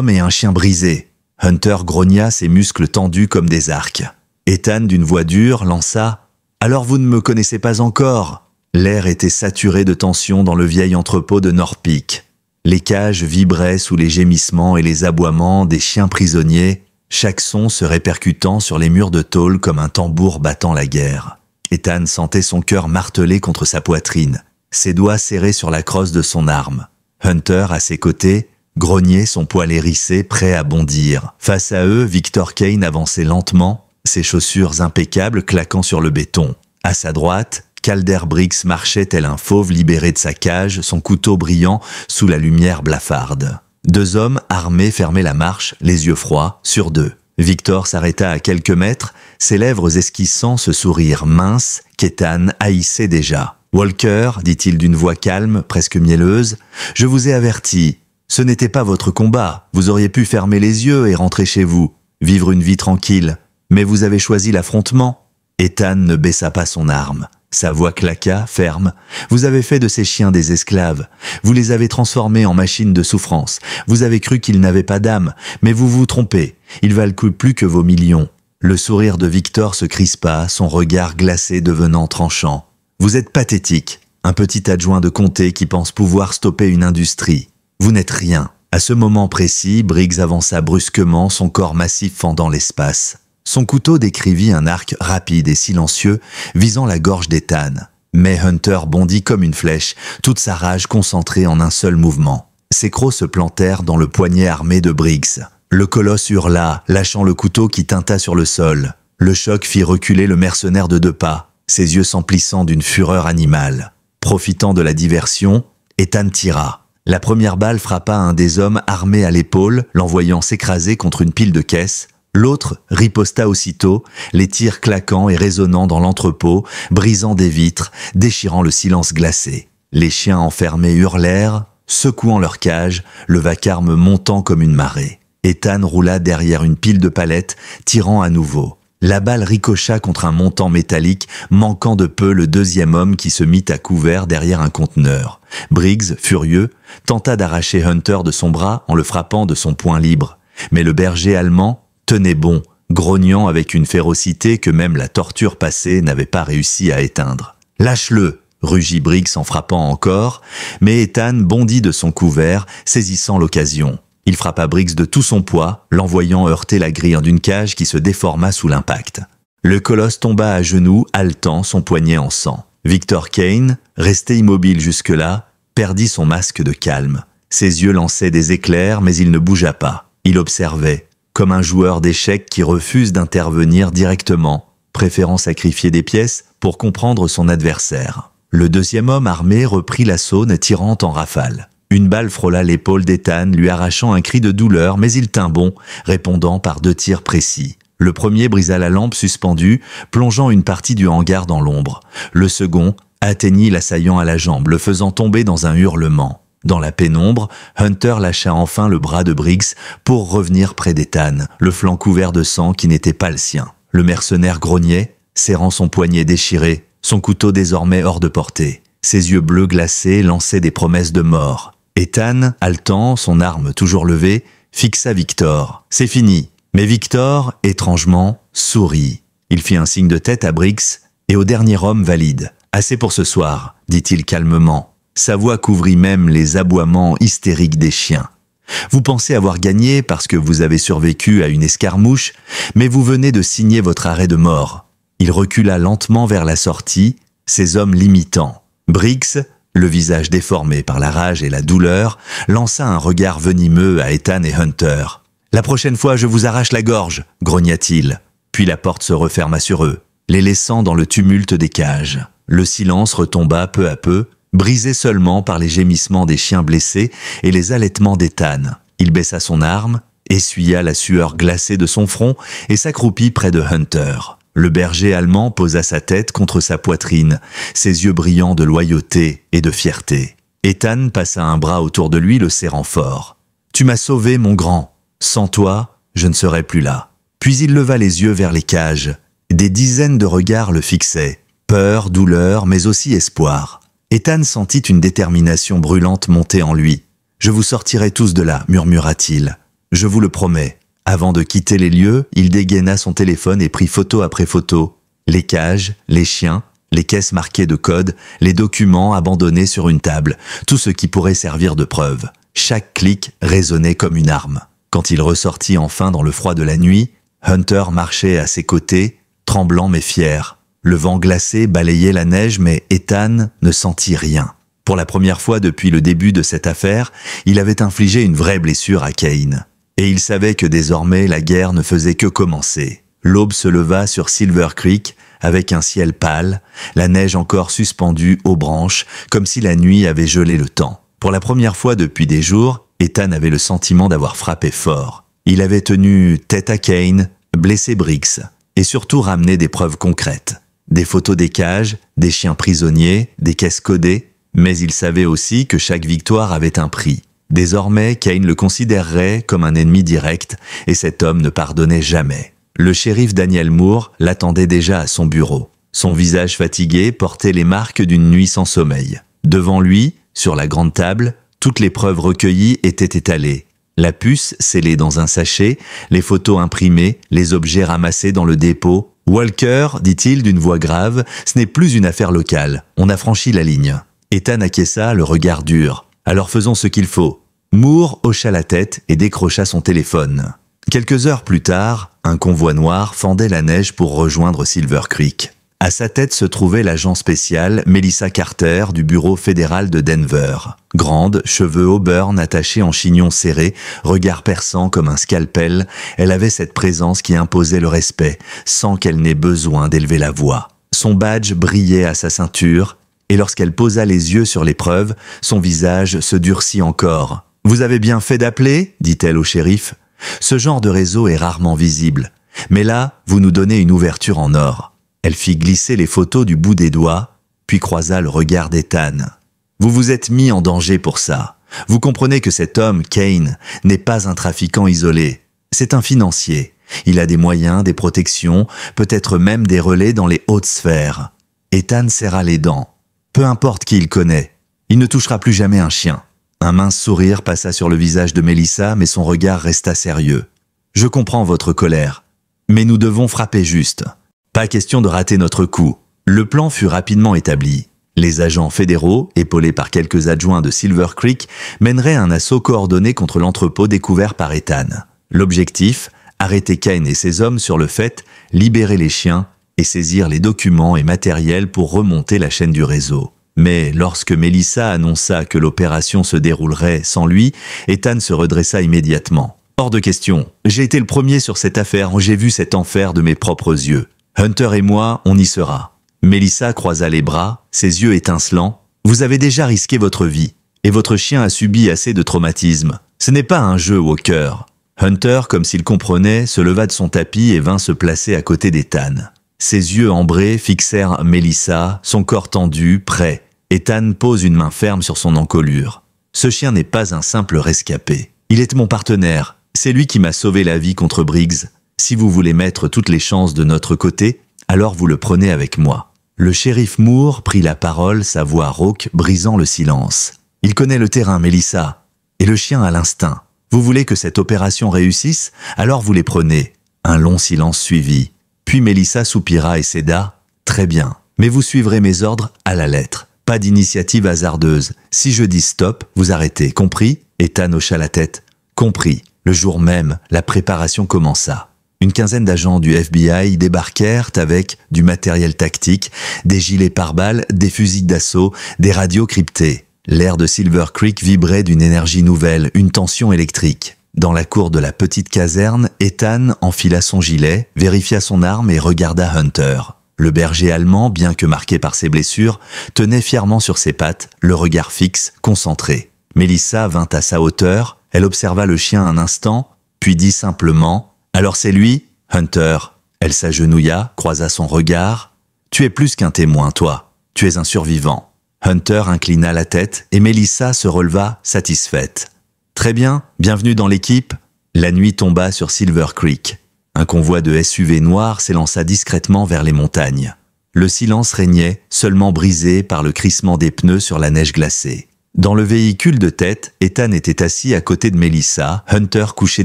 et un chien brisé. » Hunter grogna, ses muscles tendus comme des arcs. Ethan, d'une voix dure, lança « Alors vous ne me connaissez pas encore ?» L'air était saturé de tension dans le vieil entrepôt de North Peak. Les cages vibraient sous les gémissements et les aboiements des chiens prisonniers, chaque son se répercutant sur les murs de tôle comme un tambour battant la guerre. Ethan sentait son cœur martelé contre sa poitrine, ses doigts serrés sur la crosse de son arme. Hunter, à ses côtés, grognait, son poil hérissé, prêt à bondir. Face à eux, Victor Kane avançait lentement, ses chaussures impeccables claquant sur le béton. À sa droite, Calder Briggs marchait tel un fauve libéré de sa cage, son couteau brillant sous la lumière blafarde. Deux hommes armés fermaient la marche, les yeux froids, sur deux. Victor s'arrêta à quelques mètres, ses lèvres esquissant ce sourire mince qu'Ethan haïssait déjà. « Walker, dit-il d'une voix calme, presque mielleuse, je vous ai averti. Ce n'était pas votre combat. Vous auriez pu fermer les yeux et rentrer chez vous, vivre une vie tranquille. Mais vous avez choisi l'affrontement. » Ethan ne baissa pas son arme. Sa voix claqua, ferme. « Vous avez fait de ces chiens des esclaves. Vous les avez transformés en machines de souffrance. Vous avez cru qu'ils n'avaient pas d'âme, mais vous vous trompez. Ils valent plus que vos millions. » Le sourire de Victor se crispa, son regard glacé devenant tranchant. « Vous êtes pathétique, un petit adjoint de comté qui pense pouvoir stopper une industrie. Vous n'êtes rien. » À ce moment précis, Briggs avança brusquement, son corps massif fendant l'espace. Son couteau décrivit un arc rapide et silencieux visant la gorge d'Ethan. Mais Hunter bondit comme une flèche, toute sa rage concentrée en un seul mouvement. Ses crocs se plantèrent dans le poignet armé de Briggs. Le colosse hurla, lâchant le couteau qui tinta sur le sol. Le choc fit reculer le mercenaire de 2 pas, ses yeux s'emplissant d'une fureur animale. Profitant de la diversion, Ethan tira. La première balle frappa un des hommes armés à l'épaule, l'envoyant s'écraser contre une pile de caisses. L'autre riposta aussitôt, les tirs claquant et résonnant dans l'entrepôt, brisant des vitres, déchirant le silence glacé. Les chiens enfermés hurlèrent, secouant leur cage, le vacarme montant comme une marée. Ethan roula derrière une pile de palettes, tirant à nouveau. La balle ricocha contre un montant métallique, manquant de peu le deuxième homme qui se mit à couvert derrière un conteneur. Briggs, furieux, tenta d'arracher Hunter de son bras en le frappant de son poing libre. Mais le berger allemand tenait bon, grognant avec une férocité que même la torture passée n'avait pas réussi à éteindre. « Lâche-le !» rugit Briggs en frappant encore, mais Ethan bondit de son couvert, saisissant l'occasion. Il frappa Briggs de tout son poids, l'envoyant heurter la grille d'une cage qui se déforma sous l'impact. Le colosse tomba à genoux, haletant, son poignet en sang. Victor Kane, resté immobile jusque-là, perdit son masque de calme. Ses yeux lançaient des éclairs, mais il ne bougea pas. Il observait, comme un joueur d'échecs qui refuse d'intervenir directement, préférant sacrifier des pièces pour comprendre son adversaire. Le deuxième homme armé reprit l'assaut, tirant en rafale. Une balle frôla l'épaule d'Ethan, lui arrachant un cri de douleur, mais il tint bon, répondant par 2 tirs précis. Le premier brisa la lampe suspendue, plongeant une partie du hangar dans l'ombre. Le second atteignit l'assaillant à la jambe, le faisant tomber dans un hurlement. Dans la pénombre, Hunter lâcha enfin le bras de Briggs pour revenir près d'Ethan, le flanc couvert de sang qui n'était pas le sien. Le mercenaire grognait, serrant son poignet déchiré, son couteau désormais hors de portée. Ses yeux bleus glacés lançaient des promesses de mort. Ethan, haletant, son arme toujours levée, fixa Victor. « C'est fini !» Mais Victor, étrangement, sourit. Il fit un signe de tête à Briggs et au dernier homme valide. « Assez pour ce soir », dit-il calmement. Sa voix couvrit même les aboiements hystériques des chiens. « Vous pensez avoir gagné parce que vous avez survécu à une escarmouche, mais vous venez de signer votre arrêt de mort. » Il recula lentement vers la sortie, ses hommes l'imitant. Briggs, le visage déformé par la rage et la douleur, lança un regard venimeux à Ethan et Hunter. « La prochaine fois, je vous arrache la gorge !» grogna-t-il. Puis la porte se referma sur eux, les laissant dans le tumulte des cages. Le silence retomba peu à peu, brisé seulement par les gémissements des chiens blessés et les halètements d'Ethan. Il baissa son arme, essuya la sueur glacée de son front et s'accroupit près de Hunter. Le berger allemand posa sa tête contre sa poitrine, ses yeux brillants de loyauté et de fierté. Ethan passa un bras autour de lui, le serrant fort. « Tu m'as sauvé, mon grand. Sans toi, je ne serais plus là. » Puis il leva les yeux vers les cages. Des dizaines de regards le fixaient. Peur, douleur, mais aussi espoir. Ethan sentit une détermination brûlante monter en lui. « Je vous sortirai tous de là, murmura-t-il. Je vous le promets. » Avant de quitter les lieux, il dégaina son téléphone et prit photo après photo. Les cages, les chiens, les caisses marquées de codes, les documents abandonnés sur une table, tout ce qui pourrait servir de preuve. Chaque clic résonnait comme une arme. Quand il ressortit enfin dans le froid de la nuit, Hunter marchait à ses côtés, tremblant mais fier. Le vent glacé balayait la neige, mais Ethan ne sentit rien. Pour la première fois depuis le début de cette affaire, il avait infligé une vraie blessure à Kane. Et il savait que désormais la guerre ne faisait que commencer. L'aube se leva sur Silver Creek avec un ciel pâle, la neige encore suspendue aux branches, comme si la nuit avait gelé le temps. Pour la première fois depuis des jours, Ethan avait le sentiment d'avoir frappé fort. Il avait tenu tête à Kane, blessé Briggs, et surtout ramené des preuves concrètes. Des photos des cages, des chiens prisonniers, des caisses codées, mais il savait aussi que chaque victoire avait un prix. Désormais, Kane le considérerait comme un ennemi direct, et cet homme ne pardonnait jamais. Le shérif Daniel Moore l'attendait déjà à son bureau. Son visage fatigué portait les marques d'une nuit sans sommeil. Devant lui, sur la grande table, toutes les preuves recueillies étaient étalées. La puce scellée dans un sachet, les photos imprimées, les objets ramassés dans le dépôt. « Walker, dit-il d'une voix grave, ce n'est plus une affaire locale. On a franchi la ligne. » Ethan acquiesça, le regard dur. « Alors faisons ce qu'il faut. » Moore hocha la tête et décrocha son téléphone. Quelques heures plus tard, un convoi noir fendait la neige pour rejoindre Silver Creek. À sa tête se trouvait l'agent spécial Melissa Carter du bureau fédéral de Denver. Grande, cheveux auburn attachés en chignon serré, regard perçant comme un scalpel, elle avait cette présence qui imposait le respect, sans qu'elle n'ait besoin d'élever la voix. Son badge brillait à sa ceinture, et lorsqu'elle posa les yeux sur l'épreuve, son visage se durcit encore. « Vous avez bien fait d'appeler » dit-elle au shérif. « Ce genre de réseau est rarement visible. Mais là, vous nous donnez une ouverture en or. » Elle fit glisser les photos du bout des doigts, puis croisa le regard d'Ethan. « Vous vous êtes mis en danger pour ça. Vous comprenez que cet homme, Kane, n'est pas un trafiquant isolé. C'est un financier. Il a des moyens, des protections, peut-être même des relais dans les hautes sphères. » Ethan serra les dents. Peu importe qui il connaît, il ne touchera plus jamais un chien. Un mince sourire passa sur le visage de Melissa, mais son regard resta sérieux. « Je comprends votre colère, mais nous devons frapper juste. Pas question de rater notre coup. » Le plan fut rapidement établi. Les agents fédéraux, épaulés par quelques adjoints de Silver Creek, mèneraient un assaut coordonné contre l'entrepôt découvert par Ethan. L'objectif, arrêter Kane et ses hommes sur le fait, libérer les chiens et saisir les documents et matériels pour remonter la chaîne du réseau. Mais lorsque Melissa annonça que l'opération se déroulerait sans lui, Ethan se redressa immédiatement. « Hors de question. J'ai été le premier sur cette affaire, j'ai vu cet enfer de mes propres yeux. Hunter et moi, on y sera. » Melissa croisa les bras, ses yeux étincelants. « Vous avez déjà risqué votre vie, et votre chien a subi assez de traumatismes. Ce n'est pas un jeu, Walker. » Hunter, comme s'il comprenait, se leva de son tapis et vint se placer à côté d'Ethan. Ses yeux ambrés fixèrent Melissa, son corps tendu, prêt. Ethan pose une main ferme sur son encolure. « Ce chien n'est pas un simple rescapé. Il est mon partenaire. C'est lui qui m'a sauvé la vie contre Briggs. Si vous voulez mettre toutes les chances de notre côté, alors vous le prenez avec moi. » Le shérif Moore prit la parole, sa voix rauque, brisant le silence. « Il connaît le terrain, Melissa, et le chien a l'instinct. Vous voulez que cette opération réussisse? Alors vous les prenez. » Un long silence suivit. Puis Melissa soupira et céda. « Très bien, mais vous suivrez mes ordres à la lettre. Pas d'initiative hasardeuse. Si je dis stop, vous arrêtez. Compris ?» Ethan hocha la tête. « Compris. » Le jour même, la préparation commença. Une quinzaine d'agents du FBI débarquèrent avec du matériel tactique, des gilets pare-balles, des fusils d'assaut, des radios cryptées. L'air de Silver Creek vibrait d'une énergie nouvelle, une tension électrique. Dans la cour de la petite caserne, Ethan enfila son gilet, vérifia son arme et regarda Hunter. Le berger allemand, bien que marqué par ses blessures, tenait fièrement sur ses pattes, le regard fixe, concentré. Melissa vint à sa hauteur, elle observa le chien un instant, puis dit simplement « Alors c'est lui, Hunter ?» Elle s'agenouilla, croisa son regard. « Tu es plus qu'un témoin, toi. Tu es un survivant. » Hunter inclina la tête et Melissa se releva, satisfaite. « Très bien, bienvenue dans l'équipe. » La nuit tomba sur Silver Creek. Un convoi de SUV noirs s'élança discrètement vers les montagnes. Le silence régnait, seulement brisé par le crissement des pneus sur la neige glacée. Dans le véhicule de tête, Ethan était assis à côté de Melissa, Hunter couché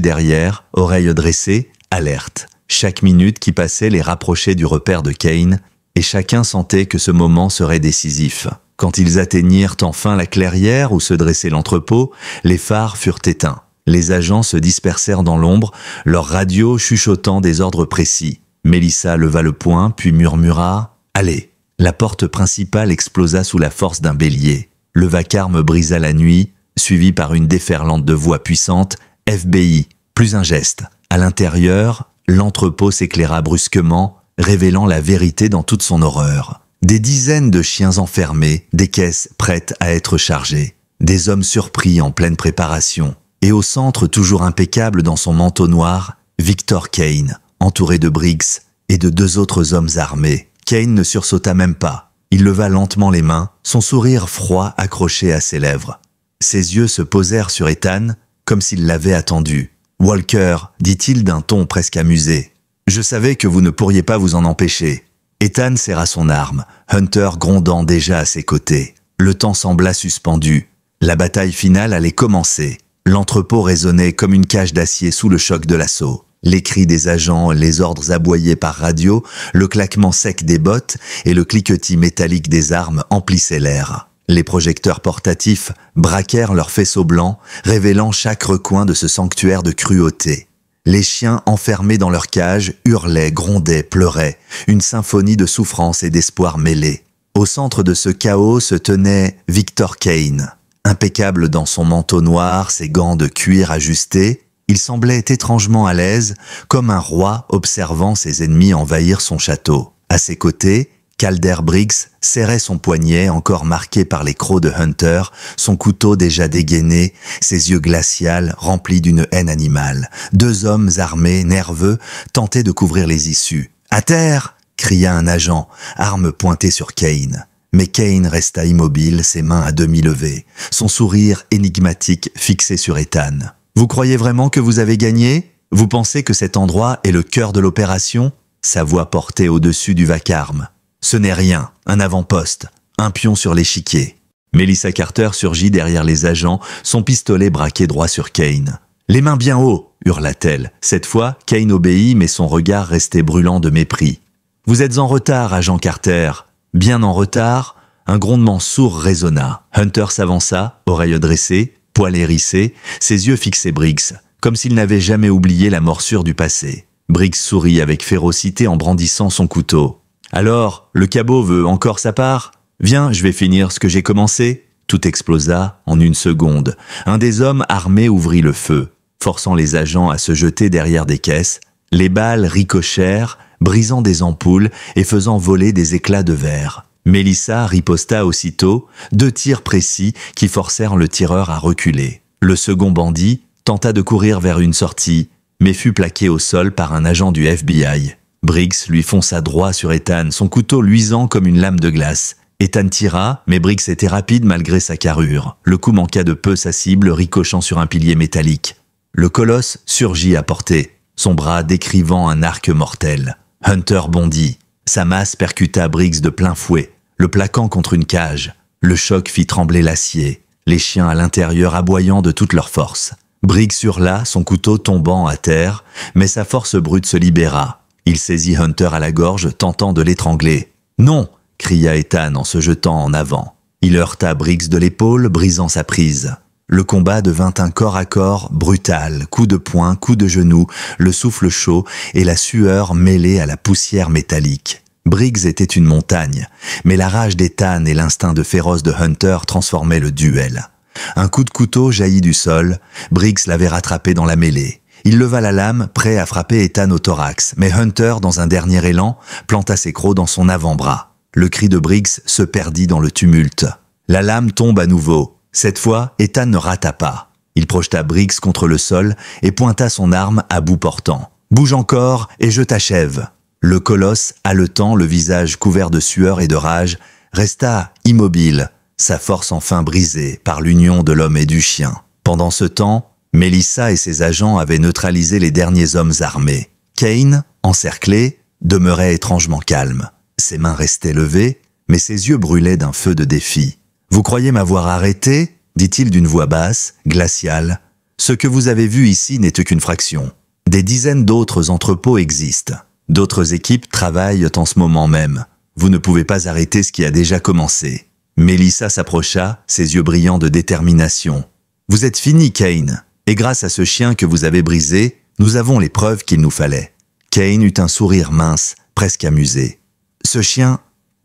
derrière, oreilles dressées, alerte. Chaque minute qui passait les rapprochait du repère de Kane, et chacun sentait que ce moment serait décisif. Quand ils atteignirent enfin la clairière où se dressait l'entrepôt, les phares furent éteints. Les agents se dispersèrent dans l'ombre, leurs radios chuchotant des ordres précis. Melissa leva le poing, puis murmura « Allez !» La porte principale explosa sous la force d'un bélier. Le vacarme brisa la nuit, suivi par une déferlante de voix puissantes « FBI !» Plus un geste. À l'intérieur, l'entrepôt s'éclaira brusquement, révélant la vérité dans toute son horreur. Des dizaines de chiens enfermés, des caisses prêtes à être chargées, des hommes surpris en pleine préparation. Et au centre, toujours impeccable dans son manteau noir, Victor Kane, entouré de Briggs et de 2 autres hommes armés. Kane ne sursauta même pas. Il leva lentement les mains, son sourire froid accroché à ses lèvres. Ses yeux se posèrent sur Ethan, comme s'il l'avait attendu. « Walker, dit-il d'un ton presque amusé, je savais que vous ne pourriez pas vous en empêcher. » Ethan serra son arme, Hunter grondant déjà à ses côtés. Le temps sembla suspendu. La bataille finale allait commencer. L'entrepôt résonnait comme une cage d'acier sous le choc de l'assaut. Les cris des agents, les ordres aboyés par radio, le claquement sec des bottes et le cliquetis métallique des armes emplissaient l'air. Les projecteurs portatifs braquèrent leurs faisceaux blancs, révélant chaque recoin de ce sanctuaire de cruauté. Les chiens enfermés dans leur cage hurlaient, grondaient, pleuraient, une symphonie de souffrance et d'espoir mêlés. Au centre de ce chaos se tenait Victor Kane. Impeccable dans son manteau noir, ses gants de cuir ajustés, il semblait étrangement à l'aise, comme un roi observant ses ennemis envahir son château. À ses côtés, Calder Briggs serrait son poignet encore marqué par les crocs de Hunter, son couteau déjà dégainé, ses yeux glacials remplis d'une haine animale. 2 hommes armés, nerveux, tentaient de couvrir les issues. « À terre !» cria un agent, arme pointée sur Kane. Mais Kane resta immobile, ses mains à demi levées, son sourire énigmatique fixé sur Ethan. « Vous croyez vraiment que vous avez gagné? Vous pensez que cet endroit est le cœur de l'opération ?» Sa voix portait au-dessus du vacarme. « Ce n'est rien, un avant-poste, un pion sur l'échiquier. » Melissa Carter surgit derrière les agents, son pistolet braqué droit sur Kane. « Les mains bien haut !» hurla-t-elle. Cette fois, Kane obéit, mais son regard restait brûlant de mépris. « Vous êtes en retard, agent Carter. » Bien en retard, un grondement sourd résonna. Hunter s'avança, oreilles dressées, poils hérissés, ses yeux fixaient Briggs, comme s'il n'avait jamais oublié la morsure du passé. Briggs sourit avec férocité en brandissant son couteau. Alors, le cabot veut encore sa part? Viens, je vais finir ce que j'ai commencé. Tout explosa en une seconde. Un des hommes armés ouvrit le feu, forçant les agents à se jeter derrière des caisses. Les balles ricochèrent, brisant des ampoules et faisant voler des éclats de verre. Mélissa riposta aussitôt, 2 tirs précis qui forcèrent le tireur à reculer. Le second bandit tenta de courir vers une sortie, mais fut plaqué au sol par un agent du FBI. Briggs lui fonça droit sur Ethan, son couteau luisant comme une lame de glace. Ethan tira, mais Briggs était rapide malgré sa carrure. Le coup manqua de peu sa cible, ricochant sur un pilier métallique. Le colosse surgit à portée, son bras décrivant un arc mortel. Hunter bondit. Sa masse percuta Briggs de plein fouet, le plaquant contre une cage. Le choc fit trembler l'acier, les chiens à l'intérieur aboyant de toute leur force. Briggs hurla, son couteau tombant à terre, mais sa force brute se libéra. Il saisit Hunter à la gorge, tentant de l'étrangler. « Non !» cria Ethan en se jetant en avant. Il heurta Briggs de l'épaule, brisant sa prise. Le combat devint un corps à corps brutal, coups de poing, coups de genoux, le souffle chaud et la sueur mêlée à la poussière métallique. Briggs était une montagne, mais la rage d'Ethan et l'instinct de féroce de Hunter transformaient le duel. Un coup de couteau jaillit du sol, Briggs l'avait rattrapé dans la mêlée. Il leva la lame, prêt à frapper Ethan au thorax, mais Hunter, dans un dernier élan, planta ses crocs dans son avant-bras. Le cri de Briggs se perdit dans le tumulte. La lame tombe à nouveau. Cette fois, Ethan ne rata pas. Il projeta Briggs contre le sol et pointa son arme à bout portant. « Bouge encore et je t'achève !» Le colosse, haletant, le visage couvert de sueur et de rage, resta immobile, sa force enfin brisée par l'union de l'homme et du chien. Pendant ce temps, Mélissa et ses agents avaient neutralisé les derniers hommes armés. Kane, encerclé, demeurait étrangement calme. Ses mains restaient levées, mais ses yeux brûlaient d'un feu de défi. « Vous croyez m'avoir arrêté ?» dit-il d'une voix basse, glaciale. « Ce que vous avez vu ici n'est qu'une fraction. Des dizaines d'autres entrepôts existent. D'autres équipes travaillent en ce moment même. Vous ne pouvez pas arrêter ce qui a déjà commencé. » Mélissa s'approcha, ses yeux brillants de détermination. « Vous êtes fini, Kane, et grâce à ce chien que vous avez brisé, nous avons les preuves qu'il nous fallait. » Kane eut un sourire mince, presque amusé. Ce chien,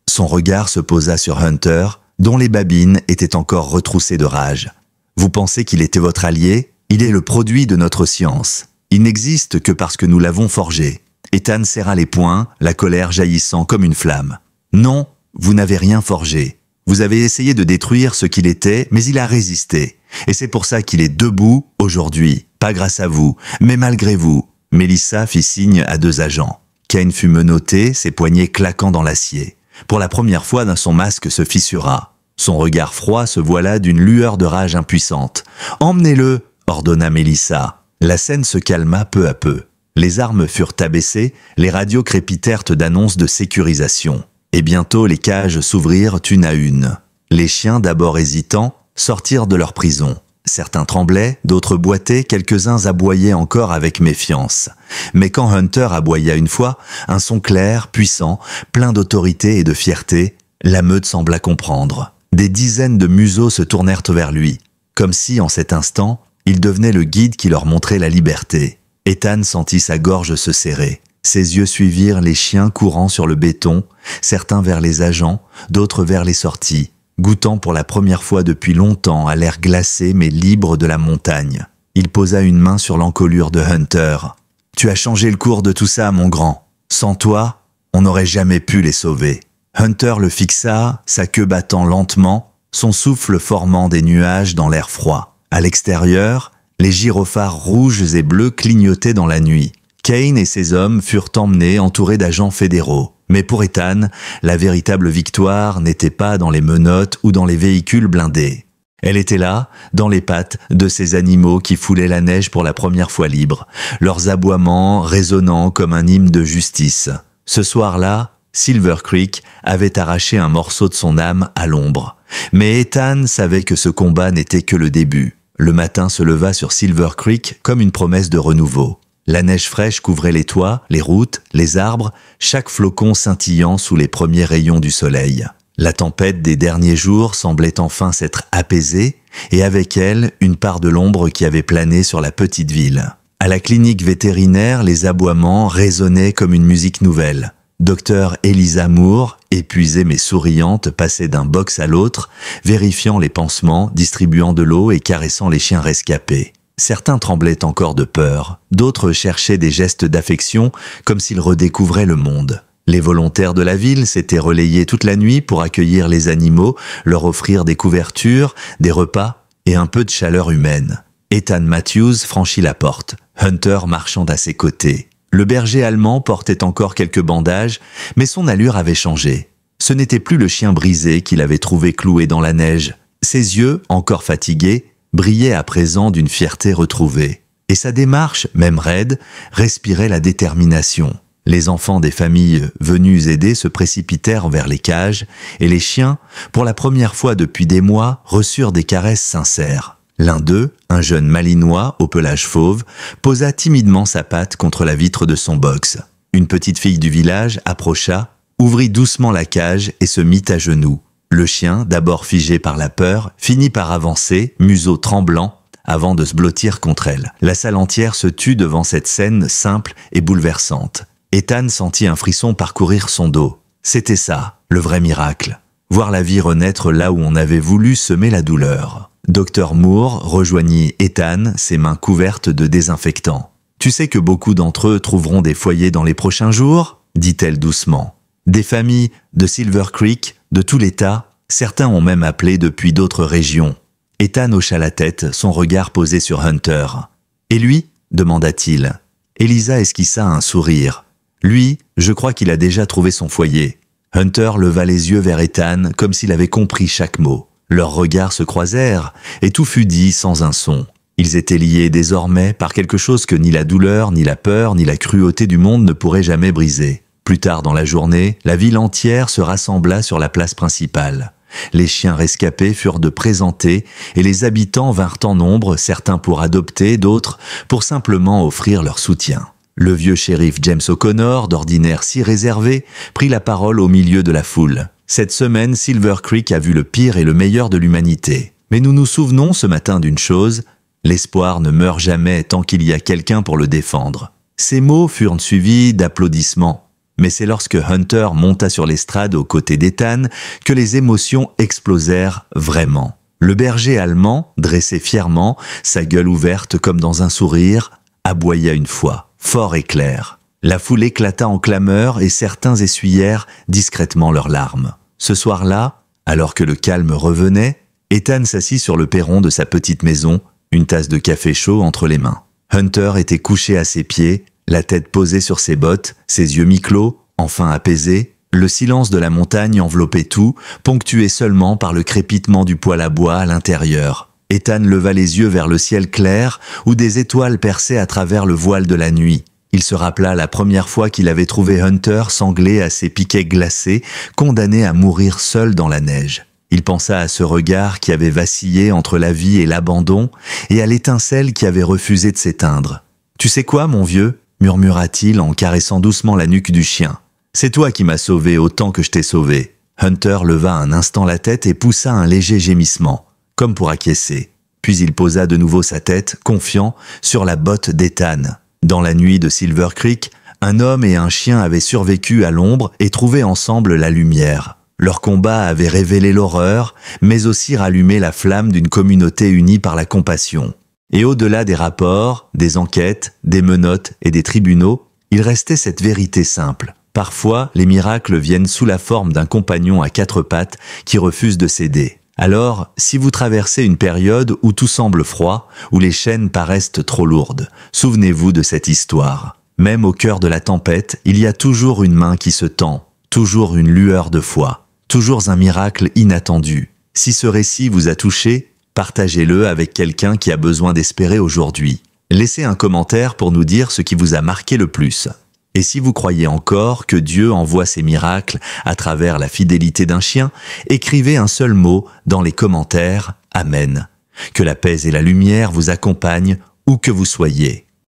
son regard se posa sur Hunter, dont les babines étaient encore retroussées de rage. Vous pensez qu'il était votre allié? Il est le produit de notre science. Il n'existe que parce que nous l'avons forgé. Ethan serra les poings, la colère jaillissant comme une flamme. Non, vous n'avez rien forgé. Vous avez essayé de détruire ce qu'il était, mais il a résisté. Et c'est pour ça qu'il est debout aujourd'hui. Pas grâce à vous, mais malgré vous. Mélissa fit signe à 2 agents. Kane fut menotté, ses poignets claquant dans l'acier. Pour la première fois, son masque se fissura. Son regard froid se voila d'une lueur de rage impuissante. « Emmenez-le !» ordonna Mélissa. La scène se calma peu à peu. Les armes furent abaissées, les radios crépitèrent d'annonces de sécurisation. Et bientôt les cages s'ouvrirent une à une. Les chiens, d'abord hésitants, sortirent de leur prison. Certains tremblaient, d'autres boitaient, quelques-uns aboyaient encore avec méfiance. Mais quand Hunter aboya une fois, un son clair, puissant, plein d'autorité et de fierté, la meute sembla comprendre. Des dizaines de museaux se tournèrent vers lui, comme si, en cet instant, il devenait le guide qui leur montrait la liberté. Ethan sentit sa gorge se serrer. Ses yeux suivirent les chiens courant sur le béton, certains vers les agents, d'autres vers les sorties, goûtant pour la première fois depuis longtemps à l'air glacé mais libre de la montagne. Il posa une main sur l'encolure de Hunter. « Tu as changé le cours de tout ça, mon grand. Sans toi, on n'aurait jamais pu les sauver. » Hunter le fixa, sa queue battant lentement, son souffle formant des nuages dans l'air froid. À l'extérieur, les gyrophares rouges et bleus clignotaient dans la nuit. Kane et ses hommes furent emmenés entourés d'agents fédéraux. Mais pour Ethan, la véritable victoire n'était pas dans les menottes ou dans les véhicules blindés. Elle était là, dans les pattes de ces animaux qui foulaient la neige pour la première fois libre, leurs aboiements résonnant comme un hymne de justice. Ce soir-là, Silver Creek avait arraché un morceau de son âme à l'ombre. Mais Ethan savait que ce combat n'était que le début. Le matin se leva sur Silver Creek comme une promesse de renouveau. La neige fraîche couvrait les toits, les routes, les arbres, chaque flocon scintillant sous les premiers rayons du soleil. La tempête des derniers jours semblait enfin s'être apaisée, et avec elle, une part de l'ombre qui avait plané sur la petite ville. À la clinique vétérinaire, les aboiements résonnaient comme une musique nouvelle. Docteur Elisa Moore, épuisée mais souriante, passait d'un box à l'autre, vérifiant les pansements, distribuant de l'eau et caressant les chiens rescapés. Certains tremblaient encore de peur, d'autres cherchaient des gestes d'affection comme s'ils redécouvraient le monde. Les volontaires de la ville s'étaient relayés toute la nuit pour accueillir les animaux, leur offrir des couvertures, des repas et un peu de chaleur humaine. Ethan Matthews franchit la porte, Hunter marchant à ses côtés. Le berger allemand portait encore quelques bandages, mais son allure avait changé. Ce n'était plus le chien brisé qu'il avait trouvé cloué dans la neige. Ses yeux, encore fatigués, brillaient à présent d'une fierté retrouvée. Et sa démarche, même raide, respirait la détermination. Les enfants des familles venus aider se précipitèrent vers les cages, et les chiens, pour la première fois depuis des mois, reçurent des caresses sincères. L'un d'eux, un jeune malinois au pelage fauve, posa timidement sa patte contre la vitre de son box. Une petite fille du village approcha, ouvrit doucement la cage et se mit à genoux. Le chien, d'abord figé par la peur, finit par avancer, museau tremblant, avant de se blottir contre elle. La salle entière se tut devant cette scène simple et bouleversante. Ethan sentit un frisson parcourir son dos. C'était ça, le vrai miracle. Voir la vie renaître là où on avait voulu semer la douleur. Dr Moore rejoignit Ethan, ses mains couvertes de désinfectant. « Tu sais que beaucoup d'entre eux trouveront des foyers dans les prochains jours ?» dit-elle doucement. « Des familles de Silver Creek, de tout l'État, certains ont même appelé depuis d'autres régions. » Ethan hocha la tête, son regard posé sur Hunter. « Et lui ?» demanda-t-il. Elisa esquissa un sourire. « Lui, je crois qu'il a déjà trouvé son foyer. » Hunter leva les yeux vers Ethan comme s'il avait compris chaque mot. Leurs regards se croisèrent, et tout fut dit sans un son. Ils étaient liés désormais par quelque chose que ni la douleur, ni la peur, ni la cruauté du monde ne pourraient jamais briser. Plus tard dans la journée, la ville entière se rassembla sur la place principale. Les chiens rescapés furent de présentés, et les habitants vinrent en nombre, certains pour adopter, d'autres pour simplement offrir leur soutien. Le vieux shérif James O'Connor, d'ordinaire si réservé, prit la parole au milieu de la foule. Cette semaine, Silver Creek a vu le pire et le meilleur de l'humanité. Mais nous nous souvenons ce matin d'une chose, l'espoir ne meurt jamais tant qu'il y a quelqu'un pour le défendre. Ces mots furent suivis d'applaudissements. Mais c'est lorsque Hunter monta sur l'estrade aux côtés d'Ethan que les émotions explosèrent vraiment. Le berger allemand, dressé fièrement, sa gueule ouverte comme dans un sourire, aboya une fois, fort et clair. La foule éclata en clameurs et certains essuyèrent discrètement leurs larmes. Ce soir-là, alors que le calme revenait, Ethan s'assit sur le perron de sa petite maison, une tasse de café chaud entre les mains. Hunter était couché à ses pieds, la tête posée sur ses bottes, ses yeux mi-clos, enfin apaisés. Le silence de la montagne enveloppait tout, ponctué seulement par le crépitement du poêle à bois à l'intérieur. Ethan leva les yeux vers le ciel clair, où des étoiles perçaient à travers le voile de la nuit. Il se rappela la première fois qu'il avait trouvé Hunter sanglé à ses piquets glacés, condamné à mourir seul dans la neige. Il pensa à ce regard qui avait vacillé entre la vie et l'abandon, et à l'étincelle qui avait refusé de s'éteindre. « Tu sais quoi, mon vieux ?» murmura-t-il en caressant doucement la nuque du chien. « C'est toi qui m'as sauvé autant que je t'ai sauvé. » Hunter leva un instant la tête et poussa un léger gémissement, comme pour acquiescer. Puis il posa de nouveau sa tête, confiant, sur la botte d'Ethan. Dans la nuit de Silver Creek, un homme et un chien avaient survécu à l'ombre et trouvé ensemble la lumière. Leur combat avait révélé l'horreur, mais aussi rallumé la flamme d'une communauté unie par la compassion. Et au-delà des rapports, des enquêtes, des menottes et des tribunaux, il restait cette vérité simple. Parfois, les miracles viennent sous la forme d'un compagnon à quatre pattes qui refuse de céder. Alors, si vous traversez une période où tout semble froid, où les chaînes paraissent trop lourdes, souvenez-vous de cette histoire. Même au cœur de la tempête, il y a toujours une main qui se tend, toujours une lueur de foi, toujours un miracle inattendu. Si ce récit vous a touché, partagez-le avec quelqu'un qui a besoin d'espérer aujourd'hui. Laissez un commentaire pour nous dire ce qui vous a marqué le plus. Et si vous croyez encore que Dieu envoie ses miracles à travers la fidélité d'un chien, écrivez un seul mot dans les commentaires. Amen. Que la paix et la lumière vous accompagnent où que vous soyez.